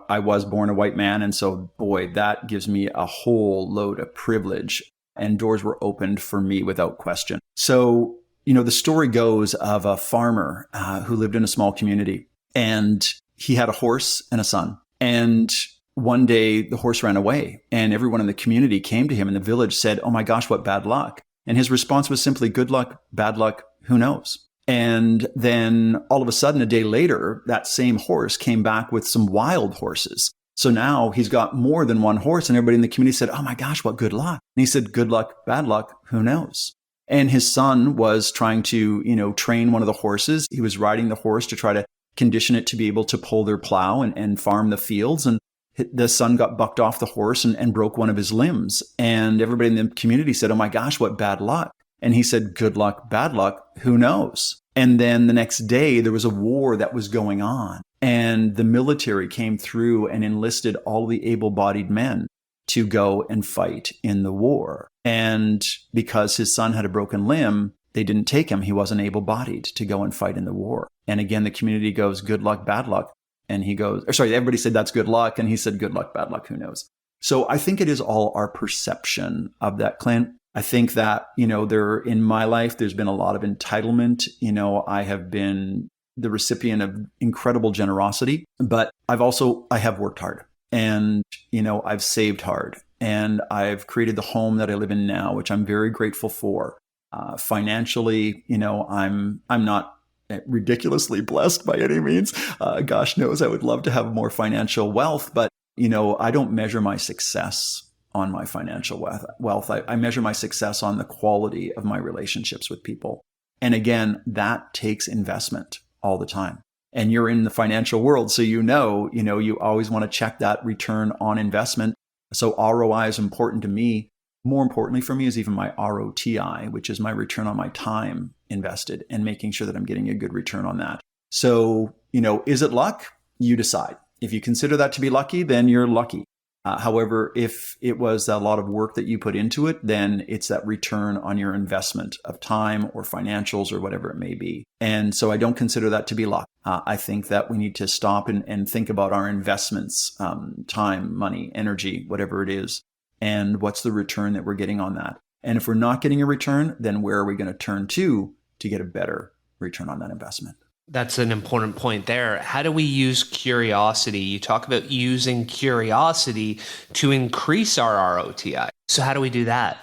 I was born a white man. And so, boy, that gives me a whole load of privilege. And doors were opened for me without question. So, the story goes of a farmer who lived in a small community. And he had a horse and a son. And one day the horse ran away, and everyone in the community came to him in the village, said, oh my gosh, what bad luck. And his response was simply, good luck, bad luck, who knows? And then all of a sudden, a day later, that same horse came back with some wild horses. So now he's got more than one horse, and everybody in the community said, oh my gosh, what good luck. And he said, good luck, bad luck, who knows? And his son was trying to, train one of the horses. He was riding the horse to try to condition it to be able to pull their plow and farm the fields. And the son got bucked off the horse and broke one of his limbs. And everybody in the community said, oh my gosh, what bad luck. And he said, good luck, bad luck, who knows? And then the next day, there was a war that was going on. And the military came through and enlisted all the able-bodied men to go and fight in the war. And because his son had a broken limb, they didn't take him. He wasn't able-bodied to go and fight in the war. And again, the community goes, good luck, bad luck. And he goes, everybody said that's good luck. And he said, good luck, bad luck, who knows? So I think it is all our perception of that, Clint. I think that, in my life, there's been a lot of entitlement. I have been the recipient of incredible generosity, but I have worked hard, and, I've saved hard, and I've created the home that I live in now, which I'm very grateful for. Financially, I'm not ridiculously blessed by any means. Gosh knows I would love to have more financial wealth, but, I don't measure my success on my financial wealth. I measure my success on the quality of my relationships with people. And again, that takes investment all the time. And you're in the financial world, so you always want to check that return on investment. So ROI is important to me. More importantly for me is even my ROTI, which is my return on my time invested, and making sure that I'm getting a good return on that. So, is it luck? You decide. If you consider that to be lucky, then you're lucky. However, if it was a lot of work that you put into it, then it's that return on your investment of time or financials or whatever it may be. And so I don't consider that to be luck. I think that we need to stop and think about our investments, time, money, energy, whatever it is, and what's the return that we're getting on that. And if we're not getting a return, then where are we going to turn to get a better return on that investment? That's an important point there. How do we use curiosity? You talk about using curiosity to increase our ROTI. So how do we do that?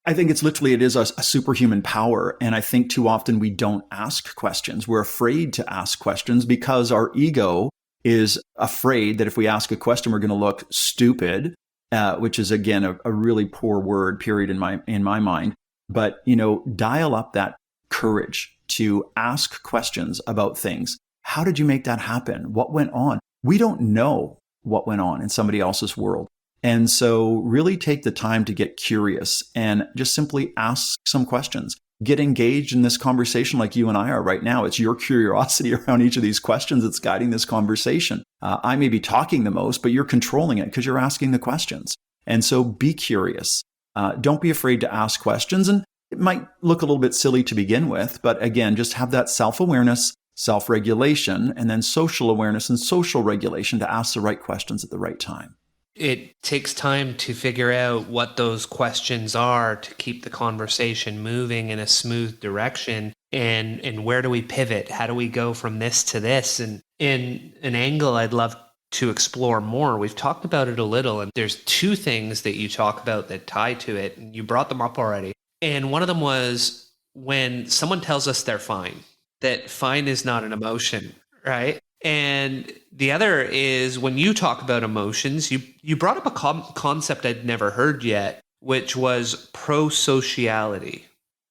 I think it is a superhuman power. And I think too often we don't ask questions. We're afraid to ask questions because our ego is afraid that if we ask a question, we're going to look stupid, which is, again, a really poor word, period, in my mind. But, dial up that courage to ask questions about things. How did you make that happen? What went on? We don't know what went on in somebody else's world. And so really take the time to get curious and just simply ask some questions. Get engaged in this conversation like you and I are right now. It's your curiosity around each of these questions that's guiding this conversation. I may be talking the most, but you're controlling it because you're asking the questions. And so be curious. Don't be afraid to ask questions. And it might look a little bit silly to begin with, but again, just have that self-awareness, self-regulation, and then social awareness and social regulation to ask the right questions at the right time. It takes time to figure out what those questions are to keep the conversation moving in a smooth direction. And where do we pivot? How do we go from this to this? And in an angle I'd love to explore more. We've talked about it a little, and there's two things that you talk about that tie to it, and you brought them up already. And one of them was when someone tells us they're fine, that fine is not an emotion, right? And the other is when you talk about emotions, you brought up a concept I'd never heard yet, which was prosociality.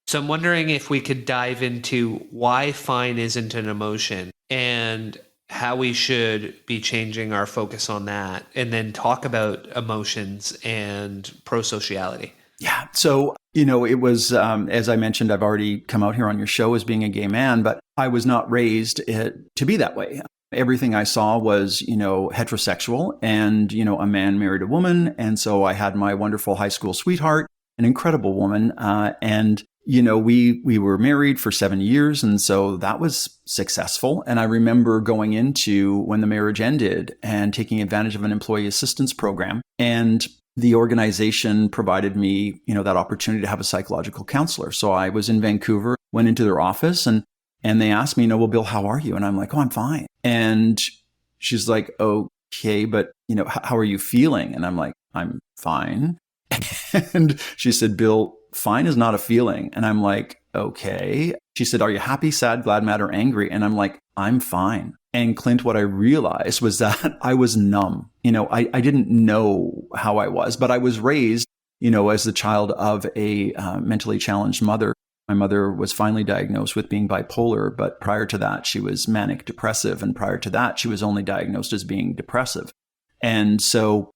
So I'm wondering if we could dive into why fine isn't an emotion and how we should be changing our focus on that, and then talk about emotions and prosociality. Yeah. So, it was, as I mentioned, I've already come out here on your show as being a gay man, but I was not raised to be that way. Everything I saw was, heterosexual and, a man married a woman. And so I had my wonderful high school sweetheart, an incredible woman. And, we were married for 7 years. And so that was successful. And I remember going into when the marriage ended and taking advantage of an employee assistance program. And the organization provided me, that opportunity to have a psychological counselor. So I was in Vancouver, went into their office and they asked me, well, Bill, how are you? And I'm like, oh, I'm fine. And she's like, okay, but, how are you feeling? And I'm like, I'm fine. And she said, Bill, fine is not a feeling. And I'm like, okay. She said, are you happy, sad, glad, mad, or angry? And I'm like, I'm fine. And Clint, what I realized was that I was numb. I didn't know how I was, but I was raised, as the child of a mentally challenged mother. My mother was finally diagnosed with being bipolar, but prior to that, she was manic depressive. And prior to that, she was only diagnosed as being depressive. And so,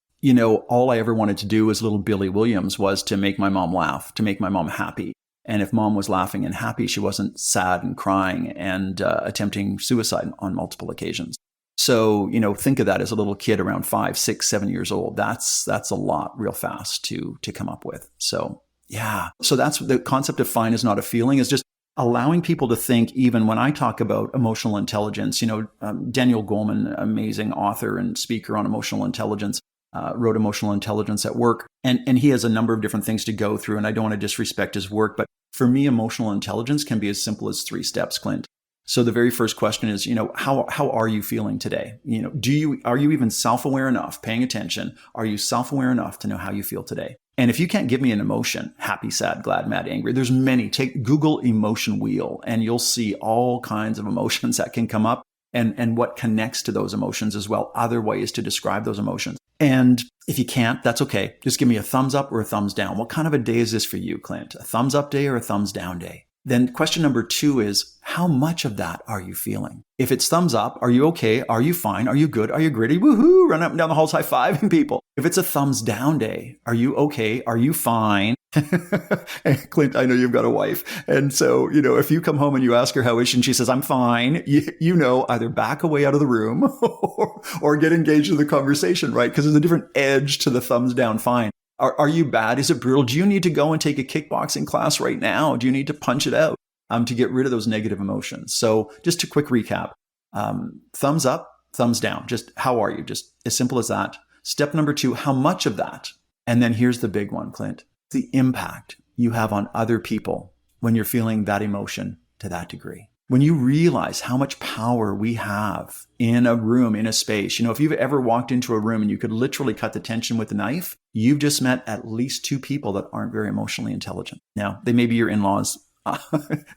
all I ever wanted to do as little Billy Williams was to make my mom laugh, to make my mom happy. And if mom was laughing and happy, she wasn't sad and crying and attempting suicide on multiple occasions. So, think of that as a little kid around 5, 6, 7 years old. That's a lot real fast to come up with. So, yeah. So that's the concept of fine is not a feeling, is just allowing people to think, even when I talk about emotional intelligence, Daniel Goleman, amazing author and speaker on emotional intelligence, wrote Emotional Intelligence at Work. And he has a number of different things to go through. And I don't want to disrespect his work, but for me, emotional intelligence can be as simple as 3 steps, Clint. So the very first question is, how are you feeling today? Are you even self-aware enough, paying attention? Are you self-aware enough to know how you feel today? And if you can't give me an emotion, happy, sad, glad, mad, angry, there's many. Google emotion wheel and you'll see all kinds of emotions that can come up and what connects to those emotions as well, other ways to describe those emotions. And if you can't, that's okay. Just give me a thumbs up or a thumbs down. What kind of a day is this for you, Clint? A thumbs up day or a thumbs down day? Then question number 2 is, how much of that are you feeling? If it's thumbs up, are you okay? Are you fine? Are you good? Are you gritty? Woohoo! Run up and down the halls high-fiving people. If it's a thumbs down day, are you okay? Are you fine? Clint, I know you've got a wife. And so, if you come home and you ask her how is she, and she says, I'm fine, either back away out of the room or get engaged in the conversation, right? Because there's a different edge to the thumbs down fine. Are you bad? Is it brutal? Do you need to go and take a kickboxing class right now? Do you need to punch it out to get rid of those negative emotions? So just a quick recap. Thumbs up, thumbs down. Just how are you? Just as simple as that. Step number 2, how much of that? And then here's the big one, Clint. The impact you have on other people when you're feeling that emotion to that degree. When you realize how much power we have in a room, in a space, if you've ever walked into a room and you could literally cut the tension with a knife, you've just met at least 2 people that aren't very emotionally intelligent. Now, they may be your in-laws.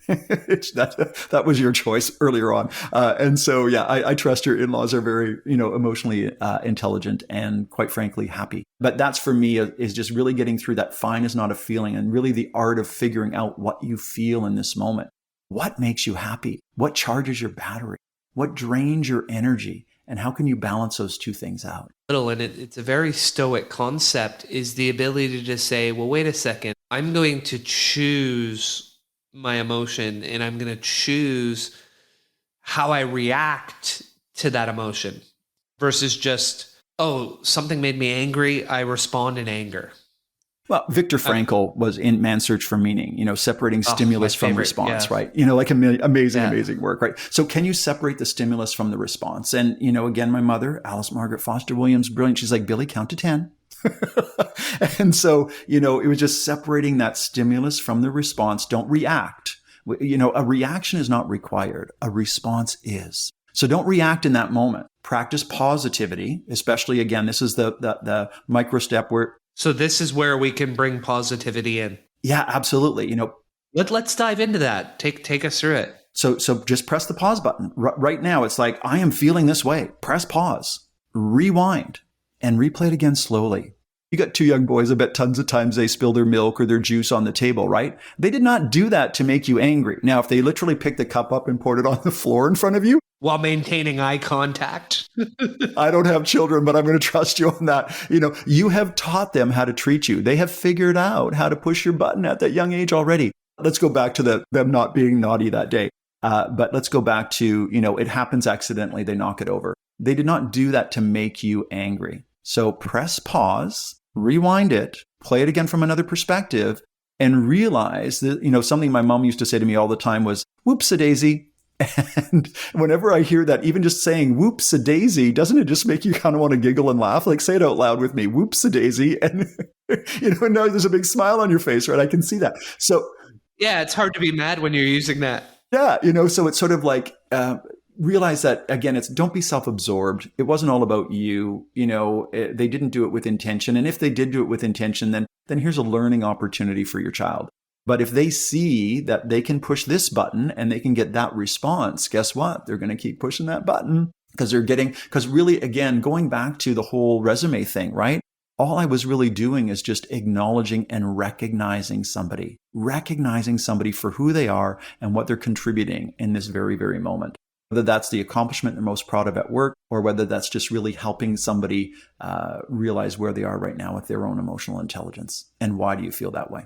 That was your choice earlier on. And so, yeah, I trust your in-laws are very, emotionally intelligent and quite frankly, happy. But that's for me is just really getting through that fine is not a feeling and really the art of figuring out what you feel in this moment. What makes you happy? What charges your battery? What drains your energy? And how can you balance those 2 things out? And it's a very stoic concept, is the ability to just say, well, wait a second, I'm going to choose my emotion and I'm going to choose how I react to that emotion versus just, oh, something made me angry, I respond in anger. Well, Viktor Frankl was in Man's Search for Meaning, separating stimulus from response, yeah. right? Like amazing work, right? So can you separate the stimulus from the response? And, again, my mother, Alice Margaret Foster Williams, brilliant. She's like, Billy, count to 10. And so, it was just separating that stimulus from the response. Don't react. A reaction is not required. A response is. So don't react in that moment. Practice positivity, especially, again, this is the micro step where. So this is where we can bring positivity in. Yeah, absolutely. Let's dive into that. Take us through it. So just press the pause button. Right now, it's like, I am feeling this way. Press pause, rewind, and replay it again slowly. You got 2 young boys, I bet tons of times they spill their milk or their juice on the table, right? They did not do that to make you angry. Now, if they literally picked the cup up and poured it on the floor in front of you, while maintaining eye contact. I don't have children, but I'm going to trust you on that. You have taught them how to treat you. They have figured out how to push your button at that young age already. Let's go back to them not being naughty that day. But let's go back to, it happens accidentally. They knock it over. They did not do that to make you angry. So press pause, rewind it, play it again from another perspective, and realize that, something my mom used to say to me all the time was, whoops-a-daisy. And whenever I hear that, even just saying whoops-a-daisy, doesn't it just make you kind of want to giggle and laugh? Like, say it out loud with me, whoops-a-daisy. And, now there's a big smile on your face, right? I can see that. So, yeah, it's hard to be mad when you're using that. Yeah, so it's sort of like, realize that, again, it's don't be self-absorbed. It wasn't all about you. They didn't do it with intention. And if they did do it with intention, then here's a learning opportunity for your child. But if they see that they can push this button and they can get that response, guess what? They're going to keep pushing that button because really, again, going back to the whole résumé thing, right? All I was really doing is just acknowledging and recognizing somebody for who they are and what they're contributing in this very, very moment. Whether that's the accomplishment they're most proud of at work or whether that's just really helping somebody realize where they are right now with their own emotional intelligence. And why do you feel that way?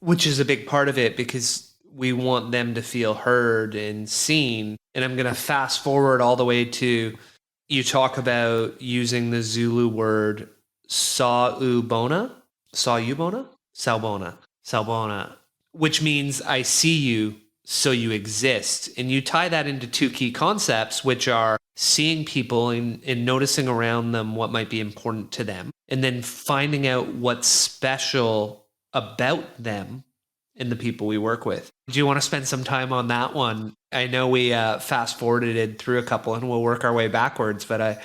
Which is a big part of it because we want them to feel heard and seen. And I'm going to fast forward all the way to, you talk about using the Zulu word Sawubona, which means I see you, so you exist. And you tie that into 2 key concepts, which are seeing people and noticing around them what might be important to them, and then finding out what's special about them and the people we work with. Do you want to spend some time on that one? I know we fast forwarded it through a couple and we'll work our way backwards, but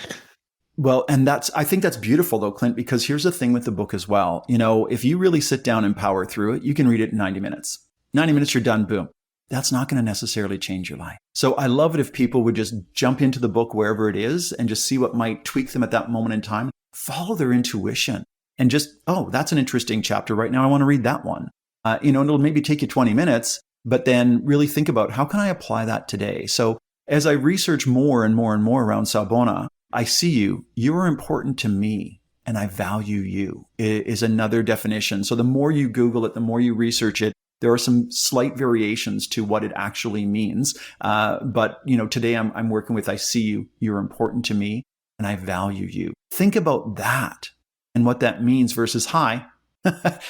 Well, and I think that's beautiful though, Clint, because here's the thing with the book as well. If you really sit down and power through it, you can read it in 90 minutes. 90 minutes, you're done, boom. That's not going to necessarily change your life. So I love it if people would just jump into the book wherever it is and just see what might tweak them at that moment in time. Follow their intuition and just, oh, that's an interesting chapter right now. I want to read that one. And it'll maybe take you 20 minutes, but then really think about how can I apply that today? So as I research more and more and more around Sawubona, I see you are important to me. and I value you is another definition. So the more you Google it, the more you research it, there are some slight variations to what it actually means. But today I'm working with, I see you, you're important to me, and I value you. Think about that and what that means versus hi,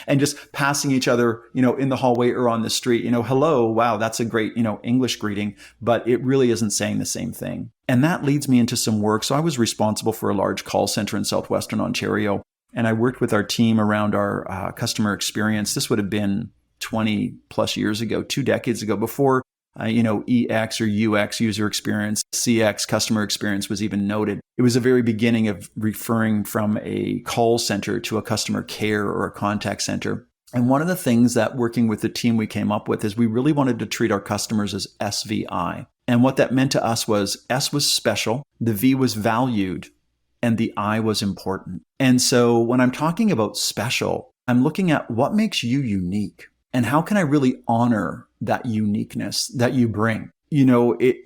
and just passing each other, in the hallway or on the street, hello, wow, that's a great, English greeting, but it really isn't saying the same thing. And that leads me into some work. So I was responsible for a large call center in Southwestern Ontario, and I worked with our team around our customer experience. This would have been 20 plus years ago, 2 decades ago, before EX or UX, user experience, CX, customer experience, was even noted. It was the very beginning of referring from a call center to a customer care or a contact center. And one of the things that working with the team we came up with is we really wanted to treat our customers as SVI. And what that meant to us was S was special, the V was valued, and the I was important. And so when I'm talking about special, I'm looking at what makes you unique. And how can I really honor that uniqueness that you bring?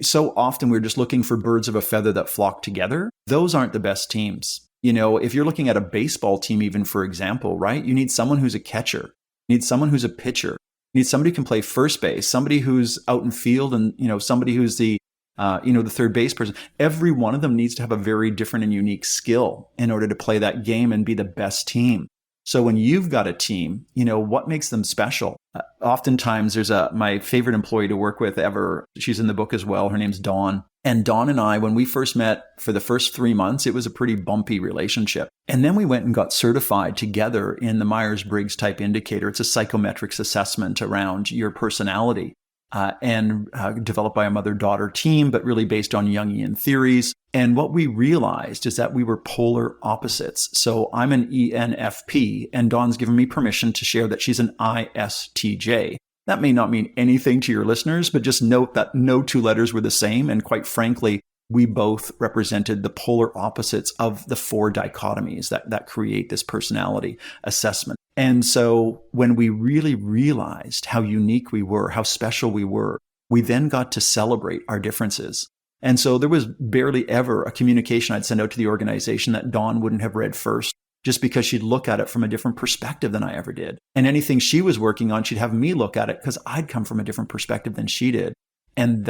So often we're just looking for birds of a feather that flock together. Those aren't the best teams. If you're looking at a baseball team, even for example, right? You need someone who's a catcher. You need someone who's a pitcher. You need somebody who can play first base, somebody who's out in field, and, somebody who's the third base person. Every one of them needs to have a very different and unique skill in order to play that game and be the best team. So when you've got a team, what makes them special? Oftentimes there's my favorite employee to work with ever. She's in the book as well. Her name's Dawn. And Dawn and I, when we first met for the first 3 months, it was a pretty bumpy relationship. And then we went and got certified together in the Myers-Briggs type indicator. It's a psychometrics assessment around your personality. And developed by a mother-daughter team, but really based on Jungian theories. And what we realized is that we were polar opposites. So I'm an ENFP, and Dawn's given me permission to share that she's an ISTJ. That may not mean anything to your listeners, but just note that no 2 letters were the same. And quite frankly, we both represented the polar opposites of the 4 dichotomies that create this personality assessment. And so when we really realized how unique we were, how special we were, we then got to celebrate our differences. And so there was barely ever a communication I'd send out to the organization that Dawn wouldn't have read first, just because she'd look at it from a different perspective than I ever did. And anything she was working on, she'd have me look at it because I'd come from a different perspective than she did. And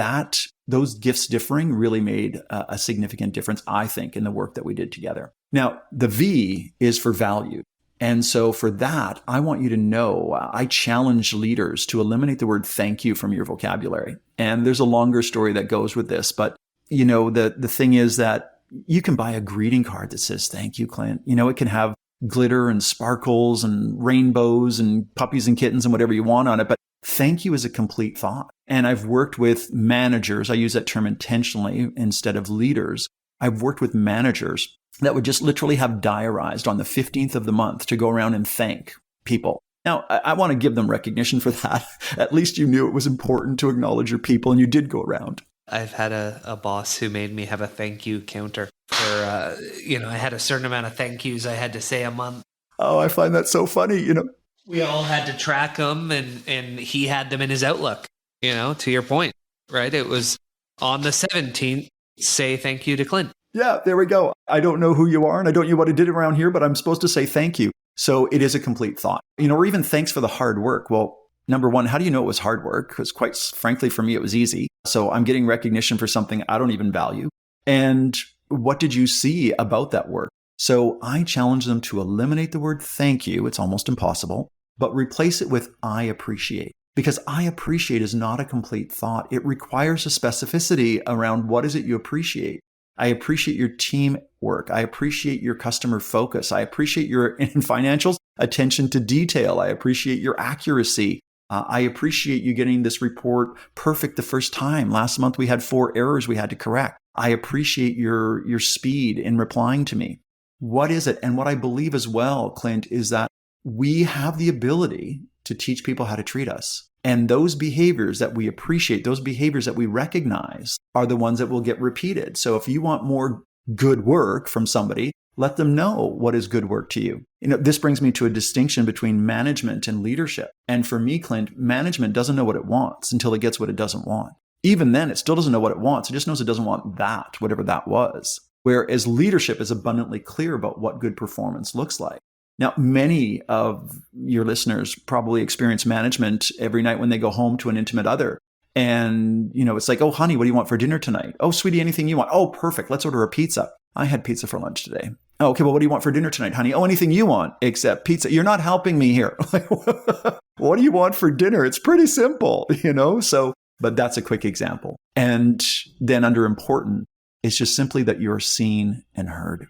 those gifts differing really made a significant difference, I think, in the work that we did together. Now, the V is for value. And so for that, I want you to know, I challenge leaders to eliminate the word thank you from your vocabulary. And there's a longer story that goes with this, but the thing is that you can buy a greeting card that says, thank you, Clint. It can have glitter and sparkles and rainbows and puppies and kittens and whatever you want on it. But thank you is a complete thought. And I've worked with managers. I use that term intentionally instead of leaders. I've worked with managers that would just literally have diarized on the 15th of the month to go around and thank people. Now, I want to give them recognition for that. At least you knew it was important to acknowledge your people, and you did go around. I've had a boss who made me have a thank you counter for, I had a certain amount of thank yous I had to say a month. Oh, I find that so funny, We all had to track them, and he had them in his Outlook, to your point, right? It was on the 17th, say thank you to Clint. Yeah, there we go. I don't know who you are and I don't know what I did around here, but I'm supposed to say thank you. So it is a complete thought, or even thanks for the hard work. Well, number one, how do you know it was hard work? Because quite frankly, for me, it was easy. So I'm getting recognition for something I don't even value. And what did you see about that work? So I challenge them to eliminate the word thank you. It's almost impossible, but replace it with I appreciate. Because I appreciate is not a complete thought. It requires a specificity around what is it you appreciate. I appreciate your teamwork. I appreciate your customer focus. I appreciate your, in financials, attention to detail. I appreciate your accuracy. I appreciate you getting this report perfect the first time. Last month, we had 4 errors we had to correct. I appreciate your speed in replying to me. What is it? And what I believe as well, Clint, is that we have the ability to teach people how to treat us. And those behaviors that we appreciate, those behaviors that we recognize are the ones that will get repeated. So if you want more good work from somebody, let them know what is good work to you. This brings me to a distinction between management and leadership. And for me, Clint, management doesn't know what it wants until it gets what it doesn't want. Even then, it still doesn't know what it wants. It just knows it doesn't want that, whatever that was. Whereas leadership is abundantly clear about what good performance looks like. Now, many of your listeners probably experience management every night when they go home to an intimate other. And, it's like, oh, honey, what do you want for dinner tonight? Oh, sweetie, anything you want? Oh, perfect. Let's order a pizza. I had pizza for lunch today. Oh, okay, well, what do you want for dinner tonight, honey? Oh, anything you want except pizza. You're not helping me here. What do you want for dinner? It's pretty simple, So, but that's a quick example. And then under important, it's just simply that you're seen and heard.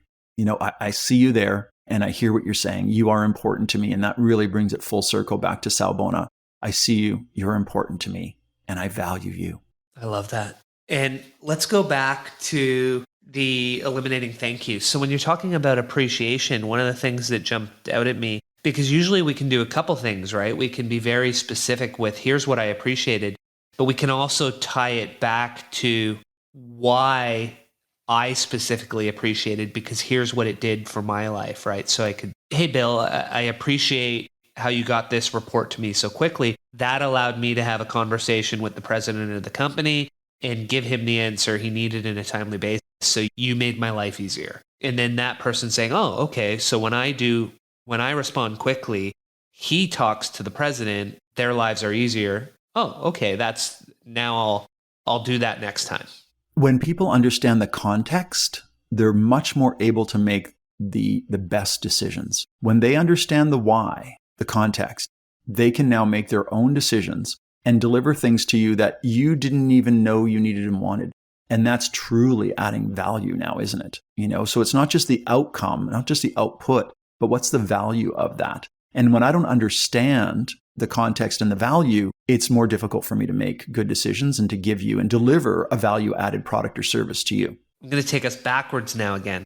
I see you there and I hear what you're saying. You are important to me. And that really brings it full circle back to Sawubona. I see you. You're important to me and I value you. I love that. And let's go back to the eliminating thank you. So when you're talking about appreciation, one of the things that jumped out at me, because usually we can do a couple things, right? We can be very specific with here's what I appreciated, but we can also tie it back to why I specifically appreciated, because here's what it did for my life, right? So I could, hey, Bill, I appreciate how you got this report to me so quickly. That allowed me to have a conversation with the president of the company and give him the answer he needed in a timely basis. So you made my life easier. And then that person saying, oh, okay. So when I respond quickly, he talks to the president, their lives are easier. Oh, okay. I'll do that next time. When people understand the context, they're much more able to make the best decisions. When they understand the why, the context, they can now make their own decisions and deliver things to you that you didn't even know you needed and wanted. And that's truly adding value now, isn't it? So it's not just the outcome, not just the output, but what's the value of that? And when I don't understand the context and the value, it's more difficult for me to make good decisions and to give you and deliver a value-added product or service to you. I'm going to take us backwards now again.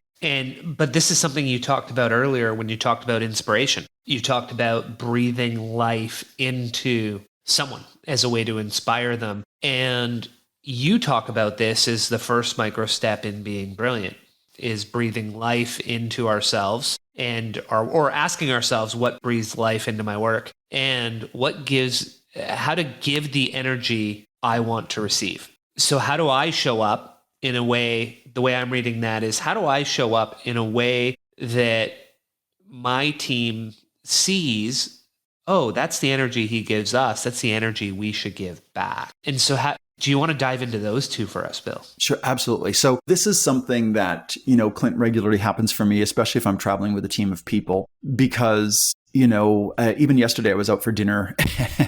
But this is something you talked about earlier when you talked about inspiration. You talked about breathing life into someone as a way to inspire them. And you talk about this as the first micro step in being brilliant, is breathing life into ourselves and or asking ourselves what breathes life into my work and how to give the energy I want to receive. So how do I show up in a way, the way I'm reading that is, how do I show up in a way that my team sees, oh, that's the energy he gives us. That's the energy we should give back. And so do you want to dive into those two for us, Bill? Sure, absolutely. So this is something that, Clint, regularly happens for me, especially if I'm traveling with a team of people, because, even yesterday I was out for dinner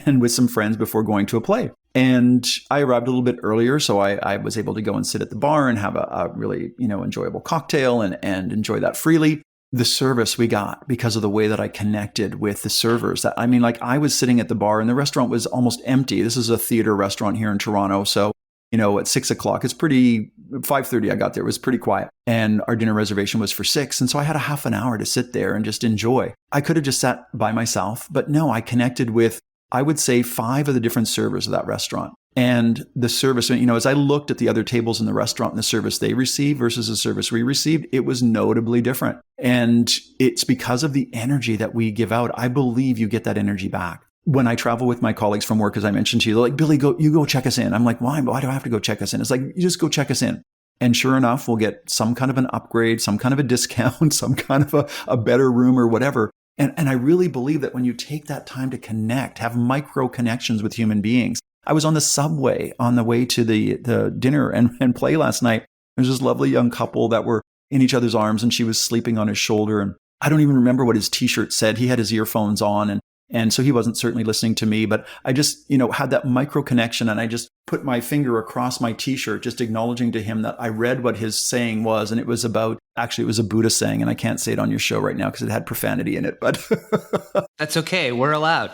and with some friends before going to a play. And I arrived a little bit earlier, so I was able to go and sit at the bar and have a really, enjoyable cocktail and enjoy that freely. The service we got because of the way that I connected with the servers. I was sitting at the bar and the restaurant was almost empty. This is a theater restaurant here in Toronto. So, at 6:00, 5:30 I got there. It was pretty quiet. And our dinner reservation was for 6. And so I had a half an hour to sit there and just enjoy. I could have just sat by myself, but no, I connected with, I would say, 5 of the different servers of that restaurant. And the service, as I looked at the other tables in the restaurant and the service they received versus the service we received, it was notably different. And it's because of the energy that we give out. I believe you get that energy back. When I travel with my colleagues from work, as I mentioned to you, they're like, Billy, you go check us in. I'm like, why? Why do I have to go check us in? It's like, you just go check us in. And sure enough, we'll get some kind of an upgrade, some kind of a discount, some kind of a better room or whatever. And I really believe that when you take that time to connect, have micro connections with human beings. I was on the subway on the way to the dinner and play last night. There's this lovely young couple that were in each other's arms and she was sleeping on his shoulder. And I don't even remember what his t-shirt said. He had his earphones on and so he wasn't certainly listening to me, but I just, had that micro connection and I just put my finger across my t-shirt, just acknowledging to him that I read what his saying was. And it was it was a Buddha saying, and I can't say it on your show right now because it had profanity in it, but that's okay. We're allowed.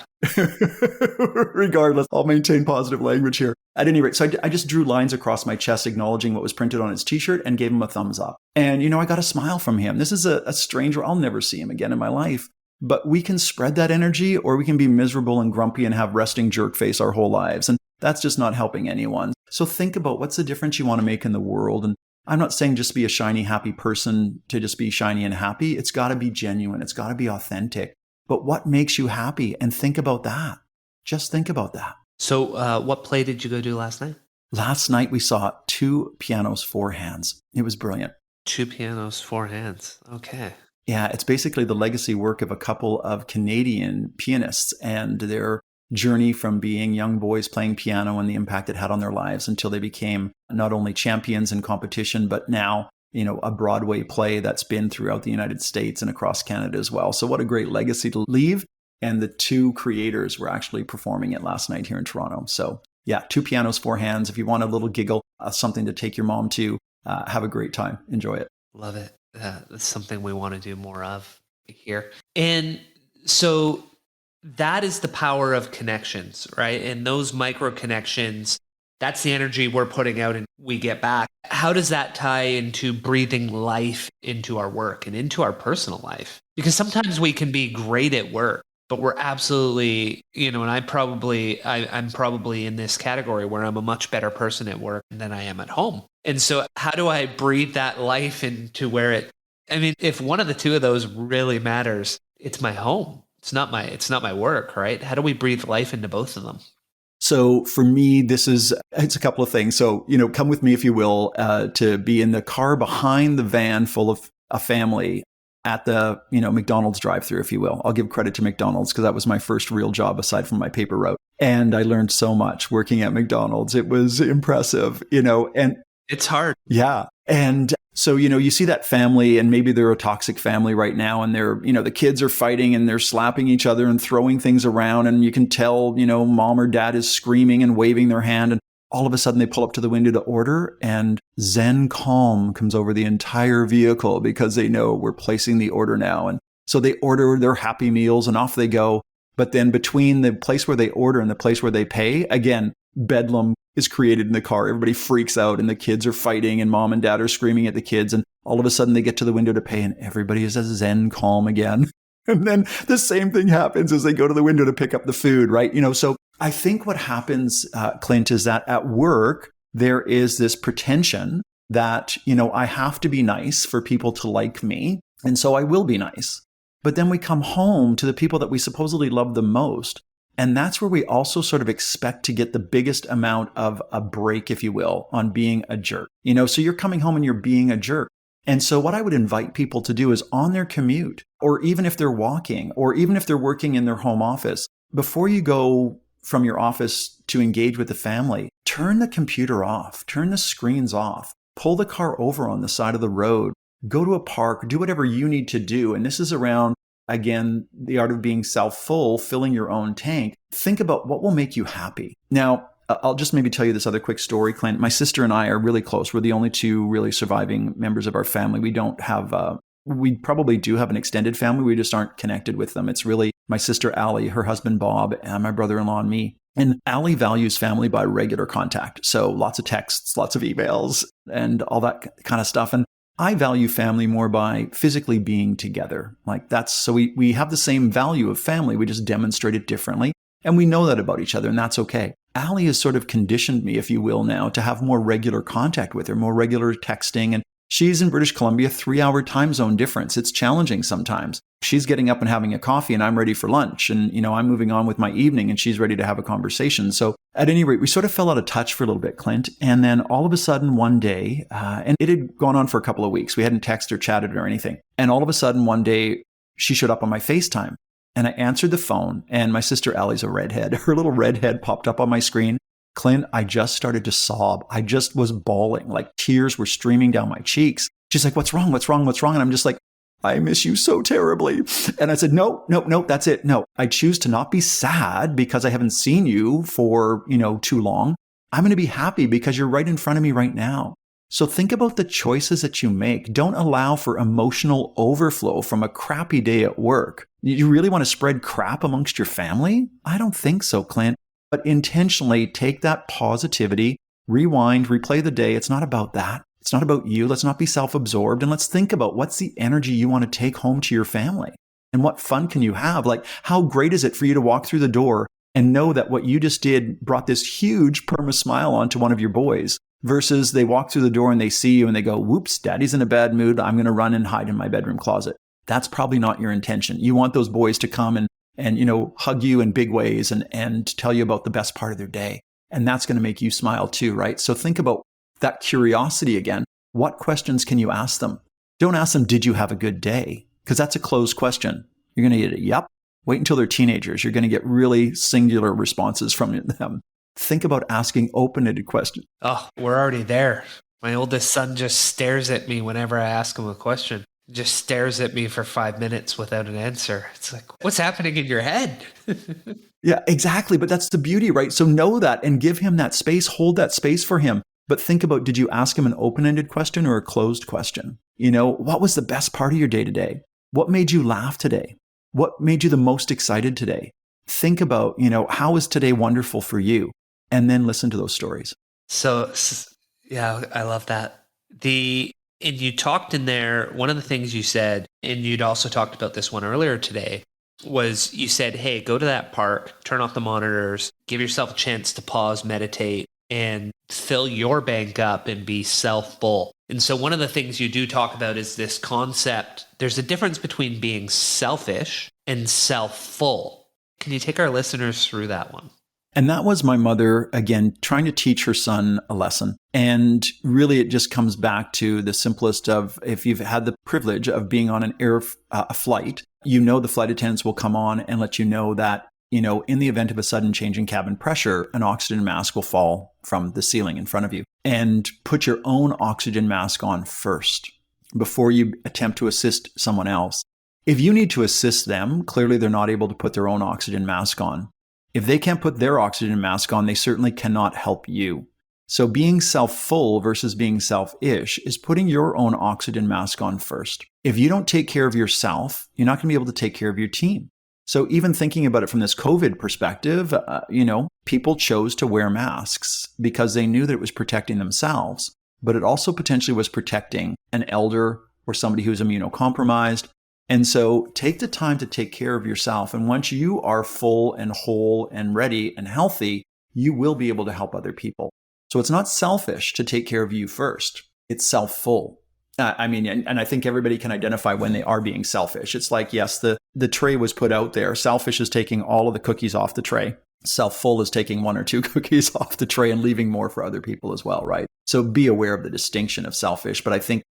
Regardless, I'll maintain positive language here. At any rate, so I just drew lines across my chest, acknowledging what was printed on his t-shirt and gave him a thumbs up. And, I got a smile from him. This is a stranger. I'll never see him again in my life. But we can spread that energy or we can be miserable and grumpy and have resting jerk face our whole lives. And that's just not helping anyone. So think about what's the difference you want to make in the world. And I'm not saying just be a shiny, happy person to just be shiny and happy. It's got to be genuine. It's got to be authentic. But what makes you happy? And think about that. Just think about that. So what play did you go do last night? Last night we saw 2 pianos, 4 hands. It was brilliant. Two pianos, four hands. Okay. Yeah, it's basically the legacy work of a couple of Canadian pianists and their journey from being young boys playing piano and the impact it had on their lives until they became not only champions in competition, but now, a Broadway play that's been throughout the United States and across Canada as well. So what a great legacy to leave. And the two creators were actually performing it last night here in Toronto. So yeah, two pianos, four hands. If you want a little giggle, something to take your mom to, have a great time. Enjoy it. Love it. That's something we want to do more of here. And so that is the power of connections, right? And those micro connections, that's the energy we're putting out and we get back. How does that tie into breathing life into our work and into our personal life? Because sometimes we can be great at work, but we're absolutely, and I'm probably in this category where I'm a much better person at work than I am at home. And so how do I breathe that life into where if one of the two of those really matters, it's my home. It's not my work, right? How do we breathe life into both of them? So for me, it's a couple of things. So, come with me, if you will, to be in the car behind the van full of a family at the, McDonald's drive-thru, if you will. I'll give credit to McDonald's because that was my first real job aside from my paper route. And I learned so much working at McDonald's. It was impressive, and it's hard. Yeah. And so, you see that family and maybe they're a toxic family right now and they're, the kids are fighting and they're slapping each other and throwing things around. And you can tell, mom or dad is screaming and waving their hand. And all of a sudden they pull up to the window to order and Zen calm comes over the entire vehicle because they know we're placing the order now. And so they order their Happy Meals and off they go. But then between the place where they order and the place where they pay, again, bedlam is created in the car. Everybody freaks out and the kids are fighting and mom and dad are screaming at the kids. And all of a sudden they get to the window to pay and everybody is a Zen calm again. And then the same thing happens as they go to the window to pick up the food, right? So I think what happens, Clint, is that at work, there is this pretension that, I have to be nice for people to like me. And so I will be nice. But then we come home to the people that we supposedly love the most. And that's where we also sort of expect to get the biggest amount of a break, if you will, on being a jerk. So you're coming home and you're being a jerk. And so what I would invite people to do is on their commute, or even if they're walking, or even if they're working in their home office, before you go from your office to engage with the family, turn the computer off, turn the screens off, pull the car over on the side of the road, go to a park, do whatever you need to do. And this is around, again, the art of being self-ful, filling your own tank. Think about what will make you happy. Now, I'll just maybe tell you this other quick story, Clint. My sister and I are really close. We're the only two really surviving members of our family. We probably do have an extended family. We just aren't connected with them. It's really my sister, Allie, her husband, Bob, and my brother-in-law and me. And Allie values family by regular contact. So lots of texts, lots of emails, and all that kind of stuff. And I value family more by physically being together. So we have the same value of family. We just demonstrate it differently. And we know that about each other, and that's okay. Allie has sort of conditioned me, if you will, now to have more regular contact with her, more regular texting. And she's in British Columbia, 3-hour time zone difference. It's challenging sometimes. She's getting up and having a coffee and I'm ready for lunch. And, I'm moving on with my evening and she's ready to have a conversation. So at any rate, we sort of fell out of touch for a little bit, Clint. And then all of a sudden one day, and it had gone on for a couple of weeks. We hadn't texted or chatted or anything. And all of a sudden one day she showed up on my FaceTime and I answered the phone and my sister Allie's a redhead. Her little redhead popped up on my screen. Clint, I just started to sob. I just was bawling, like tears were streaming down my cheeks. She's like, what's wrong? What's wrong? What's wrong? And I'm just like, I miss you so terribly. And I said, no, that's it. No, I choose to not be sad because I haven't seen you for, too long. I'm going to be happy because you're right in front of me right now. So think about the choices that you make. Don't allow for emotional overflow from a crappy day at work. You really want to spread crap amongst your family? I don't think so, Clint. But intentionally take that positivity, rewind, replay the day. It's not about that. It's not about you. Let's not be self-absorbed. And let's think about what's the energy you want to take home to your family and what fun can you have? Like, how great is it for you to walk through the door and know that what you just did brought this huge perma smile onto one of your boys versus they walk through the door and they see you and they go, whoops, daddy's in a bad mood. I'm going to run and hide in my bedroom closet. That's probably not your intention. You want those boys to come and hug you in big ways and tell you about the best part of their day. And that's going to make you smile too, right? So think about that curiosity again. What questions can you ask them? Don't ask them, did you have a good day? Because that's a closed question. You're going to get a yep. Wait until they're teenagers. You're going to get really singular responses from them. Think about asking open-ended questions. Oh, we're already there. My oldest son just stares at me whenever I ask him a question. Just stares at me for 5 minutes without an answer. It's like, what's happening in your head? Yeah, exactly. But that's the beauty, right? So know that and give him that space, hold that space for him. But think about, did you ask him an open-ended question or a closed question? What was the best part of your day today? What made you laugh today? What made you the most excited today? Think about, how is today wonderful for you? And then listen to those stories. So, yeah, I love that. And you talked in there, one of the things you said, and you'd also talked about this one earlier today, was you said, hey, go to that park, turn off the monitors, give yourself a chance to pause, meditate, and fill your bank up and be self-ful. And so one of the things you do talk about is this concept. There's a difference between being selfish and self-ful. Can you take our listeners through that one? And that was my mother, again, trying to teach her son a lesson. And really, it just comes back to the simplest of, if you've had the privilege of being on an a flight, the flight attendants will come on and let you know that, in the event of a sudden change in cabin pressure, an oxygen mask will fall from the ceiling in front of you. And put your own oxygen mask on first before you attempt to assist someone else. If you need to assist them, clearly they're not able to put their own oxygen mask on. If they can't put their oxygen mask on, they certainly cannot help you. So being self-full versus being selfish is putting your own oxygen mask on first. If you don't take care of yourself, you're not going to be able to take care of your team. So even thinking about it from this COVID perspective, people chose to wear masks because they knew that it was protecting themselves, but it also potentially was protecting an elder or somebody who's immunocompromised. And so take the time to take care of yourself. And once you are full and whole and ready and healthy, you will be able to help other people. So it's not selfish to take care of you first. It's self-full. And I think everybody can identify when they are being selfish. It's like, yes, the tray was put out there. Selfish is taking all of the cookies off the tray. Self-full is taking 1 or 2 cookies off the tray and leaving more for other people as well, right? So be aware of the distinction of selfish. But I think,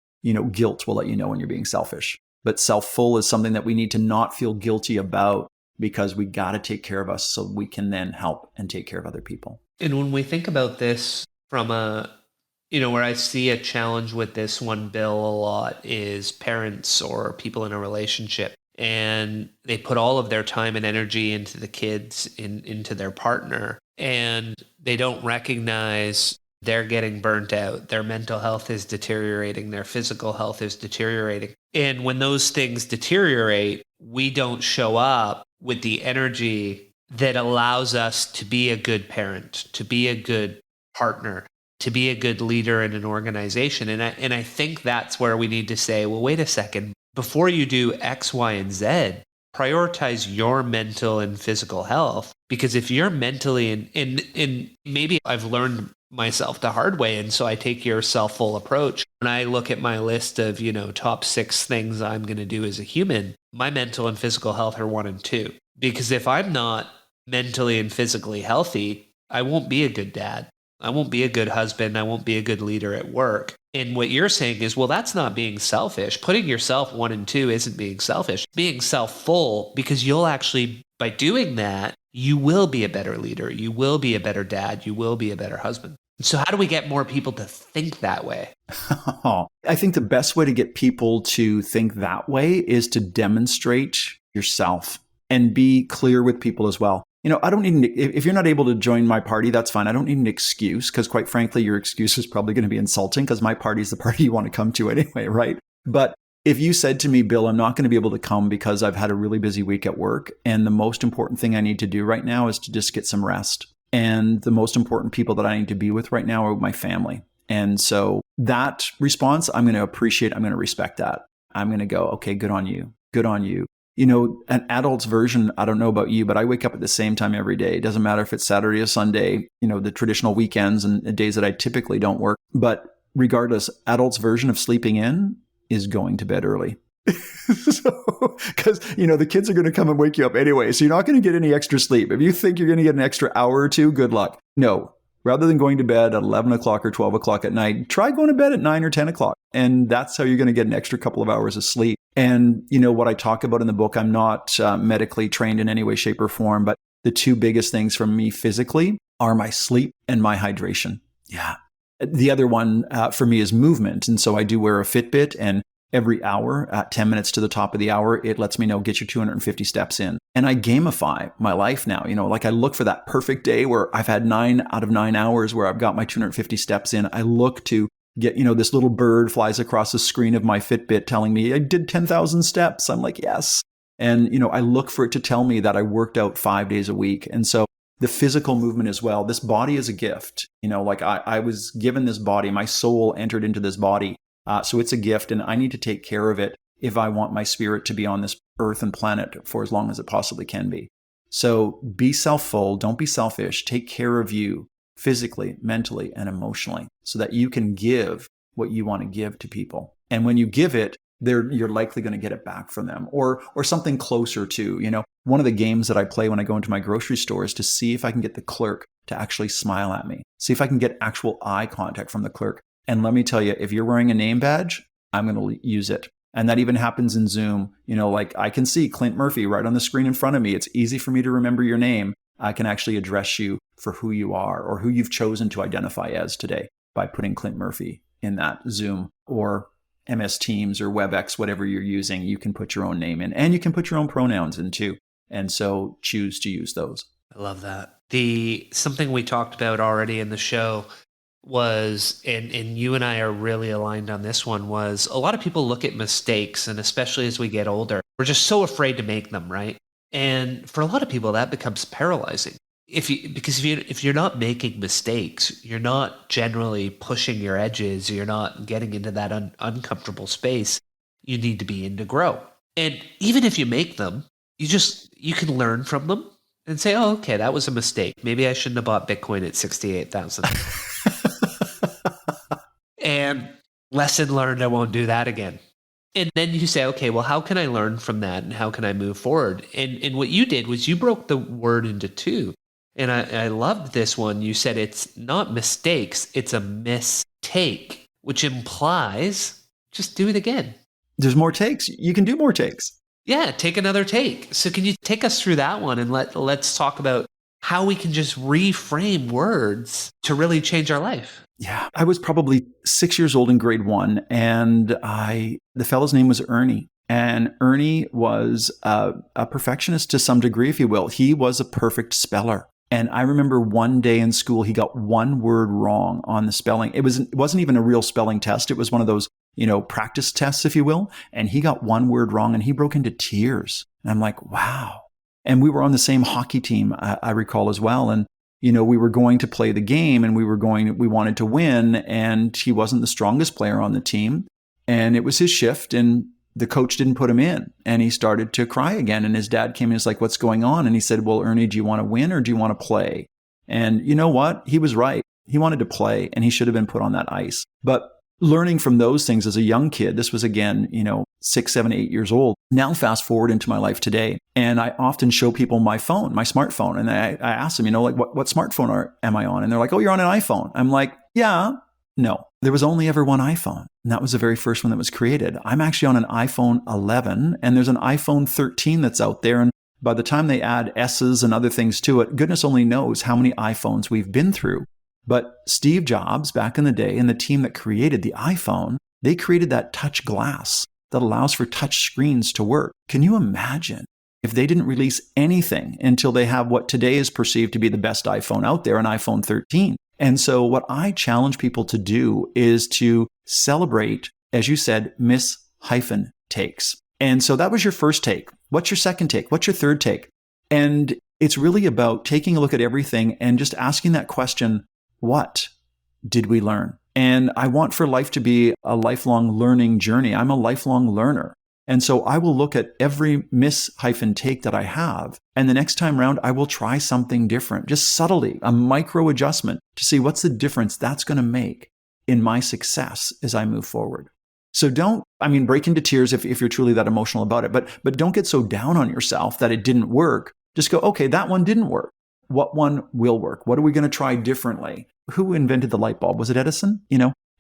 guilt will let you know when you're being selfish. But self-full is something that we need to not feel guilty about, because we got to take care of us so we can then help and take care of other people. And when we think about this from where I see a challenge with this one, Bill, a lot is parents or people in a relationship, and they put all of their time and energy into the kids, into their partner, and they don't recognize they're getting burnt out. Their mental health is deteriorating. Their physical health is deteriorating. And when those things deteriorate, we don't show up with the energy that allows us to be a good parent, to be a good partner, to be a good leader in an organization. And I think that's where we need to say, well, wait a second. Before you do X, Y, and Z, prioritize your mental and physical health. Because if you're mentally, and maybe I've learned myself the hard way, and so I take your self-full approach. When I look at my list of, top 6 things I'm going to do as a human, my mental and physical health are 1 and 2. Because if I'm not mentally and physically healthy, I won't be a good dad. I won't be a good husband. I won't be a good leader at work. And what you're saying is, well, that's not being selfish. Putting yourself 1 and 2 isn't being selfish. Being self-full, because you'll actually, by doing that, you will be a better leader. You will be a better dad. You will be a better husband. So how do we get more people to think that way? I think the best way to get people to think that way is to demonstrate yourself and be clear with people as well. I don't need, if you're not able to join my party, that's fine. I don't need an excuse, because quite frankly, your excuse is probably going to be insulting, because my party is the party you want to come to anyway, right? But if you said to me, Bill, I'm not going to be able to come because I've had a really busy week at work, and the most important thing I need to do right now is to just get some rest. And the most important people that I need to be with right now are my family. And so that response, I'm going to appreciate, I'm going to respect that. I'm going to go, okay, good on you. Good on you. An adult's version, I don't know about you, but I wake up at the same time every day. It doesn't matter if it's Saturday or Sunday, the traditional weekends and the days that I typically don't work. But regardless, adult's version of sleeping in is going to bed early. Because, the kids are going to come and wake you up anyway. So you're not going to get any extra sleep. If you think you're going to get an extra hour or 2, good luck. No, Rather than going to bed at 11 o'clock or 12 o'clock at night, try going to bed at 9 or 10 o'clock. And that's how you're going to get an extra couple of hours of sleep. And, what I talk about in the book, I'm not medically trained in any way, shape, or form, but the two biggest things for me physically are my sleep and my hydration. Yeah. The other one for me is movement. And so I do wear a Fitbit, and every hour, at 10 minutes to the top of the hour, it lets me know, get your 250 steps in. And I gamify my life now. Like I look for that perfect day where I've had 9 out of 9 hours where I've got my 250 steps in. I look to get, this little bird flies across the screen of my Fitbit telling me I did 10,000 steps. I'm like, yes. And, I look for it to tell me that I worked out 5 days a week. And so the physical movement as well, this body is a gift. Like I was given this body, my soul entered into this body. So it's a gift, and I need to take care of it if I want my spirit to be on this earth and planet for as long as it possibly can be. So be self-ful, don't be selfish, take care of you physically, mentally, and emotionally so that you can give what you want to give to people. And when you give it, you're likely going to get it back from them or something closer to, one of the games that I play when I go into my grocery store is to see if I can get the clerk to actually smile at me, see if I can get actual eye contact from the clerk. And let me tell you, if you're wearing a name badge, I'm going to use it. And that even happens in Zoom. Like I can see Clint Murphy right on the screen in front of me. It's easy for me to remember your name. I can actually address you for who you are or who you've chosen to identify as today by putting Clint Murphy in that Zoom or MS Teams or WebEx, whatever you're using. You can put your own name in, and you can put your own pronouns in too. And so choose to use those. I love that. Something we talked about already in the show was, and you and I are really aligned on this one, was a lot of people look at mistakes, and especially as we get older, we're just so afraid to make them, right? And for a lot of people, that becomes paralyzing. Because if you're not making mistakes, you're not generally pushing your edges, you're not getting into that uncomfortable space you need to be in to grow. And even if you make them, you can learn from them and say, oh, okay, that was a mistake. Maybe I shouldn't have bought Bitcoin at 68,000. And lesson learned, I won't do that again. And then you say, okay, well, how can I learn from that and how can I move forward? And what you did was you broke the word into two. And I loved this one. You said it's not mistakes, it's a mistake, which implies just do it again. There's more takes. You can do more takes. Yeah, take another take. So can you take us through that one and let's talk about how we can just reframe words to really change our life? Yeah, I was probably 6 years old in grade 1, and the fellow's name was Ernie. And Ernie was a perfectionist to some degree, if you will. He was a perfect speller. And I remember one day in school, he got one word wrong on the spelling. It wasn't even a real spelling test. It was one of those, practice tests, if you will. And he got one word wrong and he broke into tears. And I'm like, wow. And we were on the same hockey team, I recall as well. And, we were going to play the game and we wanted to win. And he wasn't the strongest player on the team. And it was his shift and the coach didn't put him in, and he started to cry again. And his dad came in and was like, what's going on? And he said, well, Ernie, do you want to win or do you want to play? And you know what? He was right. He wanted to play and he should have been put on that ice. But learning from those things as a young kid, this was again, 6, 7, 8 years old. Now fast forward into my life today. And I often show people my phone, my smartphone. And I ask them, what smartphone am I on? And they're like, oh, you're on an iPhone. I'm like, yeah. No, there was only ever one iPhone, and that was the very first one that was created. I'm actually on an iPhone 11, and there's an iPhone 13 that's out there. And by the time they add S's and other things to it, goodness only knows how many iPhones we've been through. But Steve Jobs, back in the day, and the team that created the iPhone, they created that touch glass that allows for touch screens to work. Can you imagine if they didn't release anything until they have what today is perceived to be the best iPhone out there, an iPhone 13? And so what I challenge people to do is to celebrate, as you said, takes. And so that was your first take. What's your second take? What's your third take? And it's really about taking a look at everything and just asking that question, what did we learn? And I want for life to be a lifelong learning journey. I'm a lifelong learner. And so I will look at every take that I have. And the next time around, I will try something different, just subtly, a micro adjustment to see what's the difference that's going to make in my success as I move forward. So break into tears if you're truly that emotional about it, but don't get so down on yourself that it didn't work. Just go, okay, that one didn't work. what one will work? What are we going to try differently? Who invented the light bulb? Was it Edison?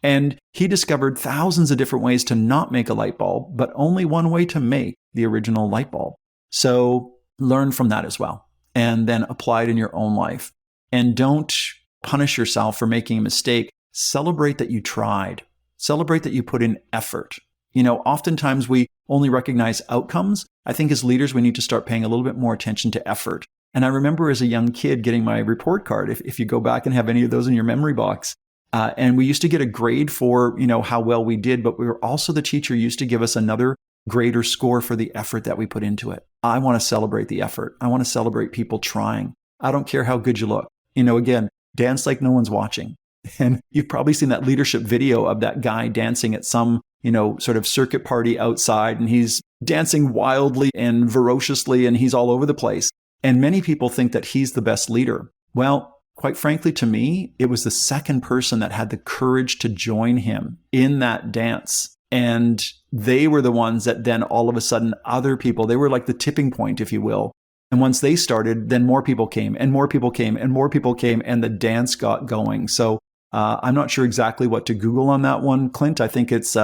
And he discovered thousands of different ways to not make a light bulb, but only one way to make the original light bulb. So learn from that as well, and then apply it in your own life. And don't punish yourself for making a mistake. Celebrate that you tried. Celebrate that you put in effort. Oftentimes we only recognize outcomes. I think as leaders, we need to start paying a little bit more attention to effort. And I remember as a young kid getting my report card, if you go back and have any of those in your memory box, and we used to get a grade for, how well we did, but the teacher used to give us another grade or score for the effort that we put into it. I want to celebrate the effort. I want to celebrate people trying. I don't care how good you look. Again, dance like no one's watching. And you've probably seen that leadership video of that guy dancing at some, sort of circuit party outside, and he's dancing wildly and ferociously, and he's all over the place. And many people think that he's the best leader. Well, quite frankly, to me, it was the second person that had the courage to join him in that dance. And they were the ones that then all of a sudden other people, they were like the tipping point, if you will. And once they started, then more people came and more people came and more people came, and the dance got going. So I'm not sure exactly what to Google on that one, Clint. I think it's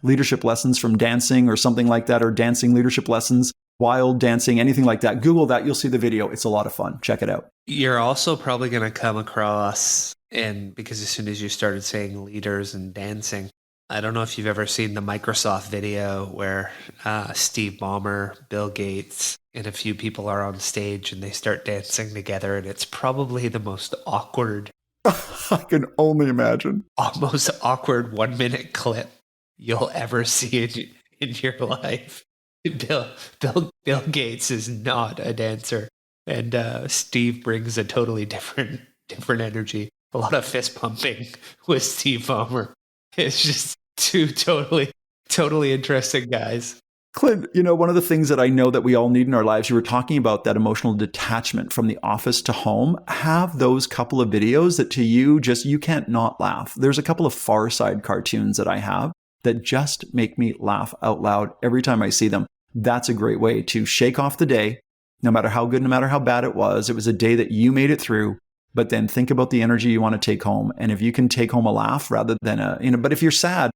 leadership lessons from dancing or something like that, or dancing leadership lessons, wild dancing, anything like that. Google that. You'll see the video. It's a lot of fun. Check it out. You're also probably going to come across, and because as soon as you started saying leaders and dancing, I don't know if you've ever seen the Microsoft video where Steve Ballmer, Bill Gates, and a few people are on stage and they start dancing together, and it's probably the most awkward. I can only imagine. Most awkward 1-minute clip you'll ever see in your life. Bill Gates is not a dancer, and Steve brings a totally different energy. A lot of fist pumping with Steve Ballmer. It's just two totally interesting guys. Clint, one of the things that I know that we all need in our lives, you were talking about that emotional detachment from the office to home. Have those couple of videos that to you you can't not laugh. There's a couple of Far Side cartoons that I have that just make me laugh out loud every time I see them. That's a great way to shake off the day, no matter how good, no matter how bad it was. It was a day that you made it through, but then think about the energy you want to take home. And if you can take home a laugh rather than but if you're sad,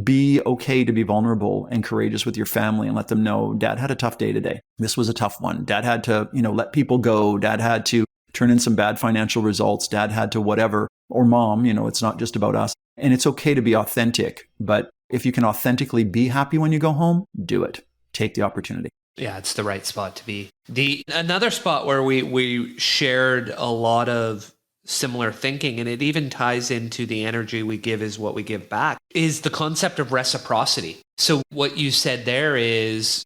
be okay to be vulnerable and courageous with your family and let them know, Dad had a tough day today. This was a tough one. Dad had to, let people go. Dad had to turn in some bad financial results. Dad had to whatever, or Mom, it's not just about us. And it's okay to be authentic. But if you can authentically be happy when you go home, do it. Take the opportunity. Yeah, it's the right spot to be. Another spot where we shared a lot of similar thinking, and it even ties into the energy we give is what we give back, is the concept of reciprocity. So what you said there is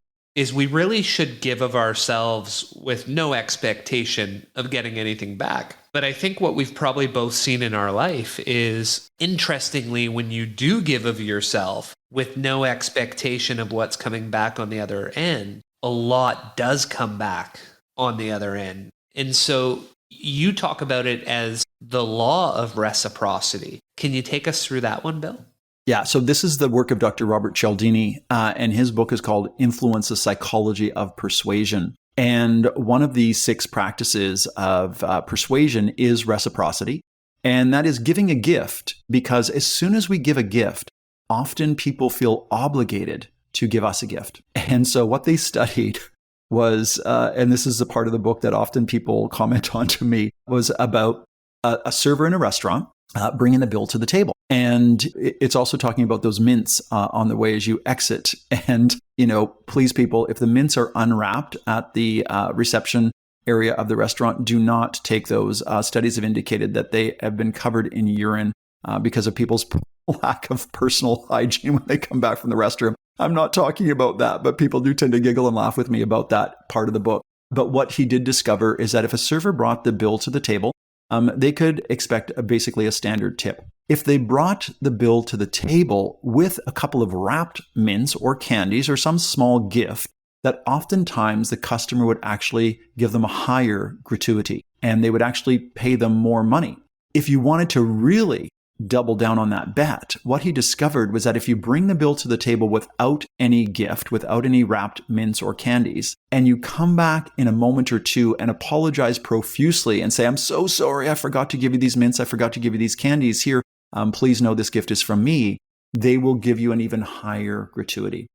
we really should give of ourselves with no expectation of getting anything back. But I think what we've probably both seen in our life is, interestingly, when you do give of yourself with no expectation of what's coming back on the other end, a lot does come back on the other end. And so you talk about it as the law of reciprocity. Can you take us through that one, Bill? Yeah, so this is the work of Dr. Robert Cialdini, and his book is called Influence: The Psychology of Persuasion. And one of the 6 practices of persuasion is reciprocity, and that is giving a gift, because as soon as we give a gift, often people feel obligated to give us a gift. And so what they studied was, and this is a part of the book that often people comment on to me, was about a server in a restaurant bringing the bill to the table. And it's also talking about those mints on the way as you exit. And, please people, if the mints are unwrapped at the reception area of the restaurant, do not take those. Studies have indicated that they have been covered in urine because of people's lack of personal hygiene when they come back from the restroom. I'm not talking about that, but people do tend to giggle and laugh with me about that part of the book. But what he did discover is that if a server brought the bill to the table, they could expect basically a standard tip. If they brought the bill to the table with a couple of wrapped mints or candies or some small gift, that oftentimes the customer would actually give them a higher gratuity and they would actually pay them more money. If you wanted to really double down on that bet. What he discovered was that if you bring the bill to the table without any gift, without any wrapped mints or candies, and you come back in a moment or two and apologize profusely and say, I'm so sorry, I forgot to give you these mints, I forgot to give you these candies here, please know this gift is from me, they will give you an even higher gratuity.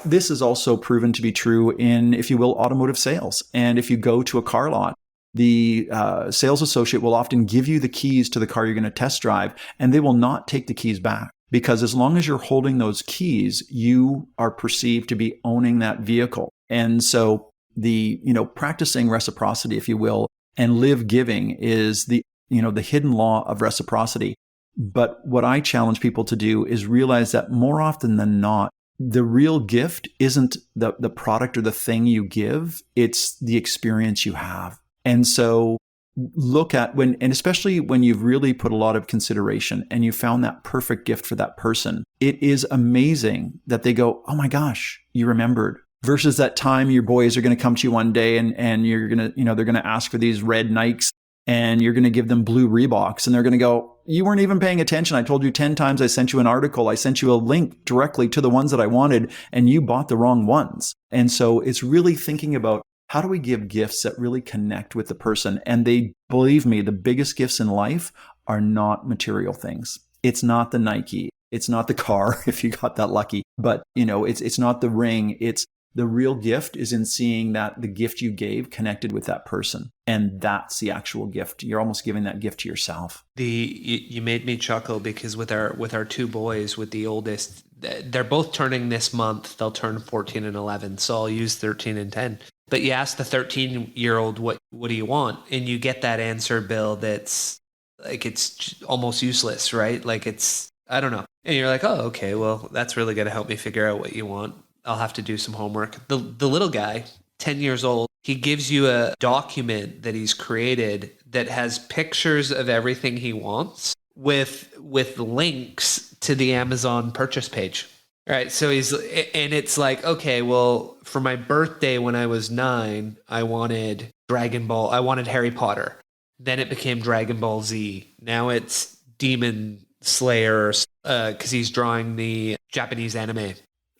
This is also proven to be true in, if you will, automotive sales. And if you go to a car lot, the sales associate will often give you the keys to the car you're going to test drive, and they will not take the keys back. Because as long as you're holding those keys, you are perceived to be owning that vehicle. And so the, practicing reciprocity, if you will, and live giving is the hidden law of reciprocity. But what I challenge people to do is realize that more often than not, the real gift isn't the product or the thing you give, it's the experience you have. And so look at and especially when you've really put a lot of consideration and you found that perfect gift for that person, it is amazing that they go, oh my gosh, you remembered. Versus that time your boys are going to come to you one day and you're going to, they're going to ask for these red Nikes and you're going to give them blue Reeboks and they're going to go, you weren't even paying attention. I told you 10 times, I sent you an article. I sent you a link directly to the ones that I wanted and you bought the wrong ones. And so it's really thinking about, how do we give gifts that really connect with the person? And believe me, the biggest gifts in life are not material things. It's not the Nike. It's not the car, if you got that lucky. But, it's not the ring. It's the real gift is in seeing that the gift you gave connected with that person. And that's the actual gift. You're almost giving that gift to yourself. You made me chuckle because with our two boys, with the oldest, they're both turning this month. They'll turn 14 and 11. So I'll use 13 and 10. But you ask the 13-year-old, what do you want? And you get that answer, Bill, that's like, it's almost useless, right? Like it's, I don't know. And you're like, oh, okay, well, that's really going to help me figure out what you want. I'll have to do some homework. The little guy, 10 years old, he gives you a document that he's created that has pictures of everything he wants with links to the Amazon purchase page. All right, so it's like, okay, well, for my birthday when I was 9, I wanted I wanted Harry Potter. Then it became Dragon Ball Z. Now it's Demon Slayer, because he's drawing the Japanese anime.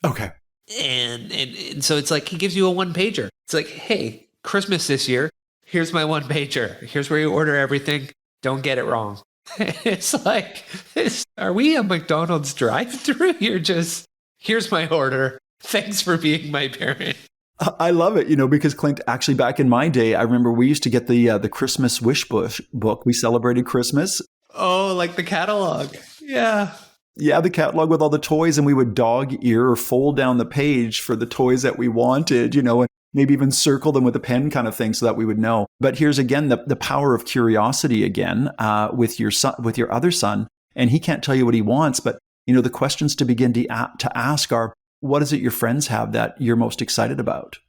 Okay. And so it's like he gives you a 1-pager. It's like, hey, Christmas this year, here's my 1-pager. Here's where you order everything. Don't get it wrong. It's like, are we a McDonald's drive-thru? Here's my order. Thanks for being my parent. I love it, because Clint, actually back in my day, I remember we used to get the Christmas wish book. We celebrated Christmas. Oh, like the catalog. Yeah. Yeah, the catalog with all the toys, and we would dog ear or fold down the page for the toys that we wanted, and maybe even circle them with a pen kind of thing so that we would know. But here's again the power of curiosity again with your son, with your other son, and he can't tell you what he wants, but the questions to begin to ask are, what is it your friends have that you're most excited about?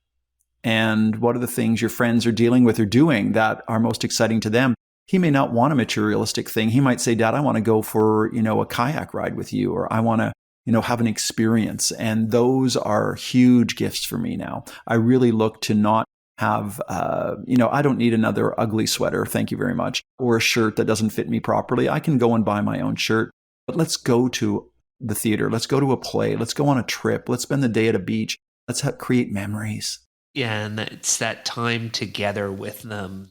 And what are the things your friends are dealing with or doing that are most exciting to them? He may not want a materialistic thing. He might say, Dad, I want to go for, a kayak ride with you, or I want to, have an experience. And those are huge gifts for me now. I really look to not have, I don't need another ugly sweater. Thank you very much. Or a shirt that doesn't fit me properly. I can go and buy my own shirt. But let's go to the theater. Let's go to a play. Let's go on a trip. Let's spend the day at a beach. Let's create memories. Yeah, and it's that time together with them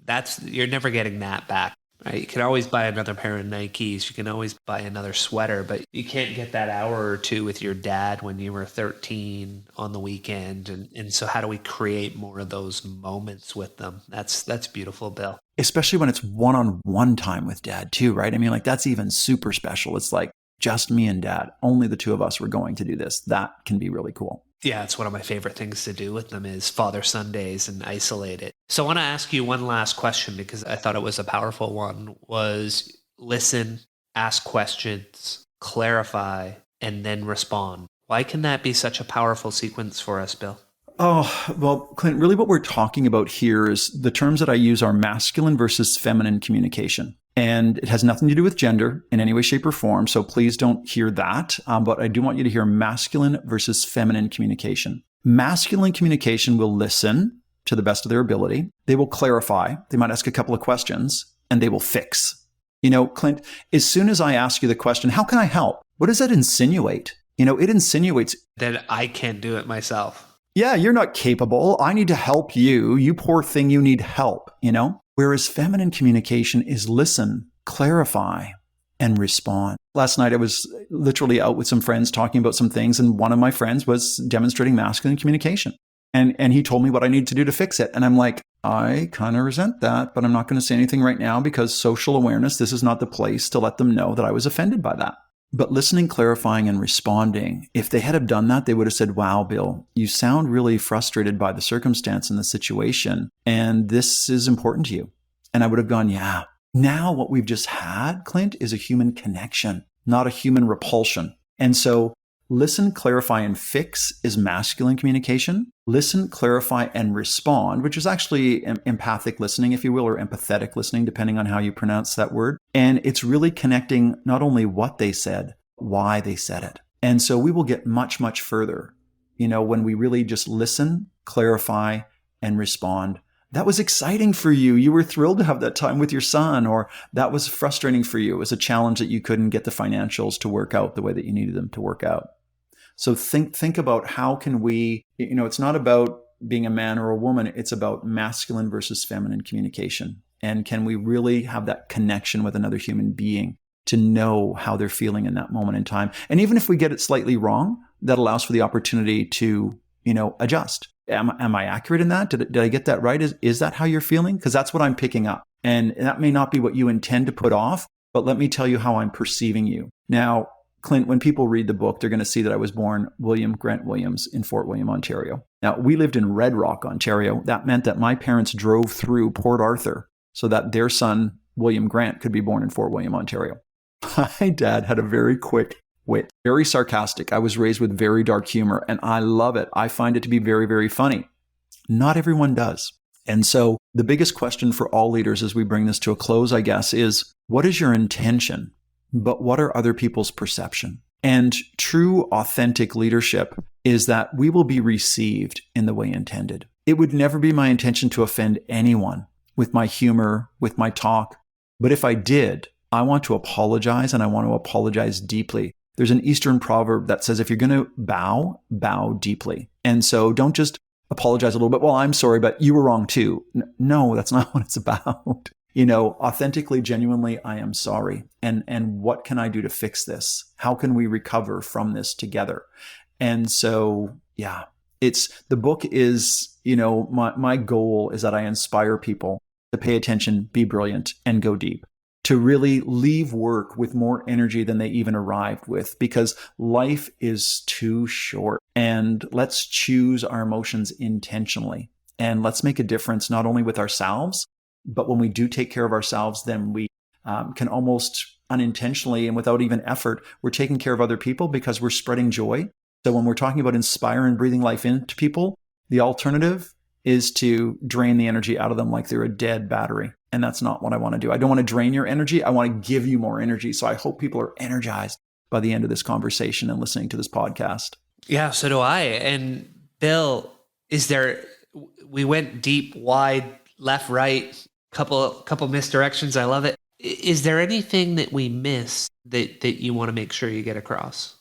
that's you're never getting that back. Right? You can always buy another pair of Nikes. You can always buy another sweater, but you can't get that hour or two with your dad when you were 13 on the weekend. And so how do we create more of those moments with them? That's beautiful, Bill. Especially when it's one-on-one time with Dad too, right? I mean, like that's even super special. It's like just me and Dad, only the two of us were going to do this. That can be really cool. Yeah, it's one of my favorite things to do with them is Father Sundays and isolate it. So I want to ask you one last question because I thought it was a powerful one, was listen, ask questions, clarify, and then respond. Why can that be such a powerful sequence for us, Bill? Oh, well, Clint, really what we're talking about here is the terms that I use are masculine versus feminine communication. And it has nothing to do with gender in any way, shape, or form. So please don't hear that. But I do want you to hear masculine versus feminine communication. Masculine communication will listen to the best of their ability. They will clarify. They might ask a couple of questions and they will fix. Clint, as soon as I ask you the question, how can I help? What does that insinuate? It insinuates that I can't do it myself. Yeah, you're not capable. I need to help you. You poor thing, you need help, Whereas feminine communication is listen, clarify, and respond. Last night, I was literally out with some friends talking about some things, and one of my friends was demonstrating masculine communication. And he told me what I need to do to fix it. And I'm like, I kind of resent that, but I'm not going to say anything right now because social awareness, this is not the place to let them know that I was offended by that. But listening, clarifying, and responding, if they had have done that, they would have said, wow, Bill, you sound really frustrated by the circumstance and the situation, and this is important to you. And I would have gone, yeah. Now what we've just had, Clint, is a human connection, not a human repulsion. And so listen, clarify, and fix is masculine communication. Listen, clarify, and respond, which is actually empathic listening, if you will, or empathetic listening, depending on how you pronounce that word. And it's really connecting not only what they said, why they said it. And so we will get much, much further, when we really just listen, clarify, and respond. That was exciting for you. You were thrilled to have that time with your son, or that was frustrating for you. It was a challenge that you couldn't get the financials to work out the way that you needed them to work out. So think about how can we, it's not about being a man or a woman. It's about masculine versus feminine communication. And can we really have that connection with another human being to know how they're feeling in that moment in time? And even if we get it slightly wrong, that allows for the opportunity to, adjust. Am I accurate in that? Did I get that right? Is that how you're feeling? Because that's what I'm picking up. And that may not be what you intend to put off, but let me tell you how I'm perceiving you. Now, Clint, when people read the book, they're going to see that I was born William Grant Williams in Fort William, Ontario. Now, we lived in Red Rock, Ontario. That meant that my parents drove through Port Arthur so that their son, William Grant, could be born in Fort William, Ontario. My dad had a very quick wit, very sarcastic. I was raised with very dark humor, and I love it. I find it to be very, very funny. Not everyone does. And so the biggest question for all leaders as we bring this to a close, I guess, is what is your intention? But what are other people's perception? And true, authentic leadership is that we will be received in the way intended. It would never be my intention to offend anyone with my humor, with my talk. But if I did, I want to apologize, and I want to apologize deeply. There's an Eastern proverb that says, if you're going to bow, bow deeply. And so don't just apologize a little bit. Well, I'm sorry, but you were wrong too. No, that's not what it's about. Authentically, genuinely, I am sorry. And what can I do to fix this? How can we recover from this together? And so, yeah, the book is, my goal is that I inspire people to pay attention, be brilliant, and go deep, to really leave work with more energy than they even arrived with, because life is too short. And let's choose our emotions intentionally. And let's make a difference not only with ourselves, but when we do take care of ourselves, then we can almost unintentionally and without even effort, we're taking care of other people because we're spreading joy. So when we're talking about inspiring and breathing life into people, the alternative is to drain the energy out of them like they're a dead battery. And that's not what I want to do. I don't want to drain your energy. I want to give you more energy. So I hope people are energized by the end of this conversation and listening to this podcast. Yeah, so do I. And Bill, we went deep, wide, left, right, couple misdirections. I love it. Is there anything that we miss that you want to make sure you get across?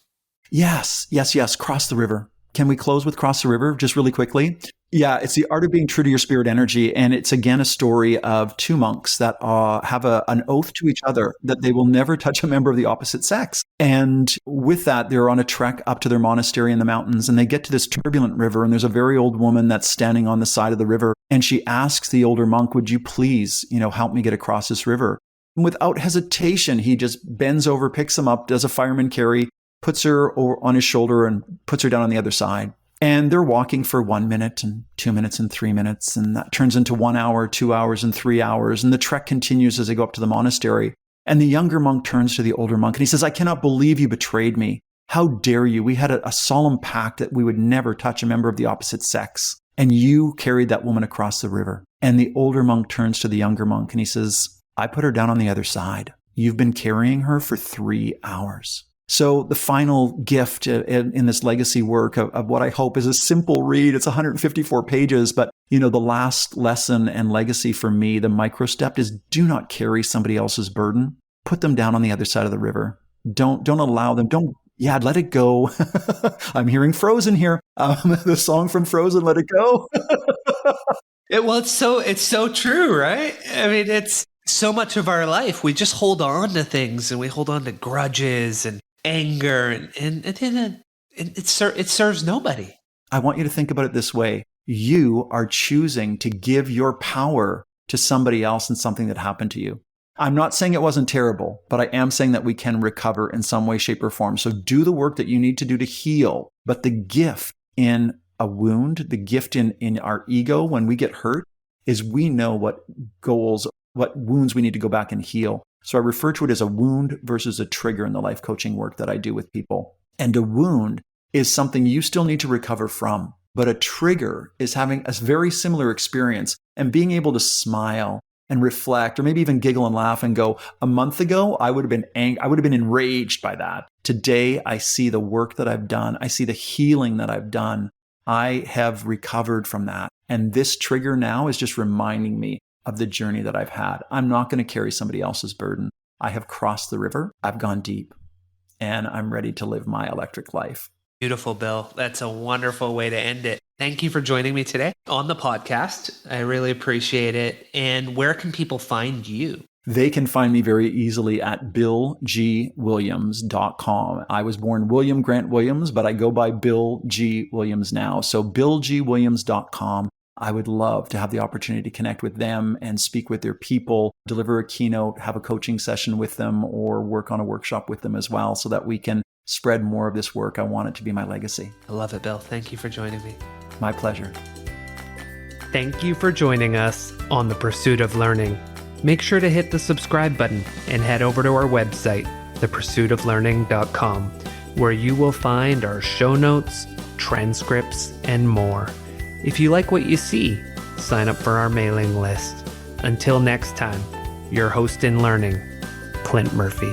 Yes. Cross the river. Can we close with Cross the River just really quickly? Yeah, it's the art of being true to your spirit energy. And it's again a story of two monks that have an oath to each other that they will never touch a member of the opposite sex. And with that, they're on a trek up to their monastery in the mountains, and they get to this turbulent river, and there's a very old woman that's standing on the side of the river. And she asks the older monk, would you please, help me get across this river? And without hesitation, he just bends over, picks him up, does a fireman carry, puts her on his shoulder and puts her down on the other side. And they're walking for 1 minute and 2 minutes and 3 minutes. And that turns into 1 hour, 2 hours, and 3 hours. And the trek continues as they go up to the monastery. And the younger monk turns to the older monk and he says, I cannot believe you betrayed me. How dare you? We had a solemn pact that we would never touch a member of the opposite sex. And you carried that woman across the river. And the older monk turns to the younger monk and he says, I put her down on the other side. You've been carrying her for 3 hours. So the final gift in this legacy work of what I hope is a simple read, it's 154 pages, but the last lesson and legacy for me, the micro step is do not carry somebody else's burden. put them down on the other side of the river. Don't allow them. Let it go. I'm hearing Frozen here. The song from Frozen, Let It Go. It's so true, right? I mean, it's so much of our life. We just hold on to things, and we hold on to grudges and anger, and it serves nobody. I want you to think about it this way. You are choosing to give your power to somebody else in something that happened to you. I'm not saying it wasn't terrible, but I am saying that we can recover in some way, shape, or form. So do the work that you need to do to heal. But the gift in a wound, the gift in our ego when we get hurt, is we know what wounds we need to go back and heal. So I refer to it as a wound versus a trigger in the life coaching work that I do with people. And a wound is something you still need to recover from. But a trigger is having a very similar experience and being able to smile and reflect, or maybe even giggle and laugh and go, a month ago, I would have been enraged by that. Today, I see the work that I've done. I see the healing that I've done. I have recovered from that. And this trigger now is just reminding me of the journey that I've had. I'm not going to carry somebody else's burden. I have crossed the river. I've gone deep, and I'm ready to live my electric life. Beautiful, Bill. That's a wonderful way to end it. Thank you for joining me today on the podcast. I really appreciate it. And where can people find you? They can find me very easily at billgwilliams.com. I was born William Grant Williams, but I go by Bill G. Williams now. So billgwilliams.com. I would love to have the opportunity to connect with them and speak with their people, deliver a keynote, have a coaching session with them, or work on a workshop with them as well, so that we can spread more of this work. I want it to be my legacy. I love it, Bill. Thank you for joining me. My pleasure. Thank you for joining us on The Pursuit of Learning. Make sure to hit the subscribe button and head over to our website, thepursuitoflearning.com, where you will find our show notes, transcripts, and more. If you like what you see, sign up for our mailing list. Until next time, your host in learning, Clint Murphy.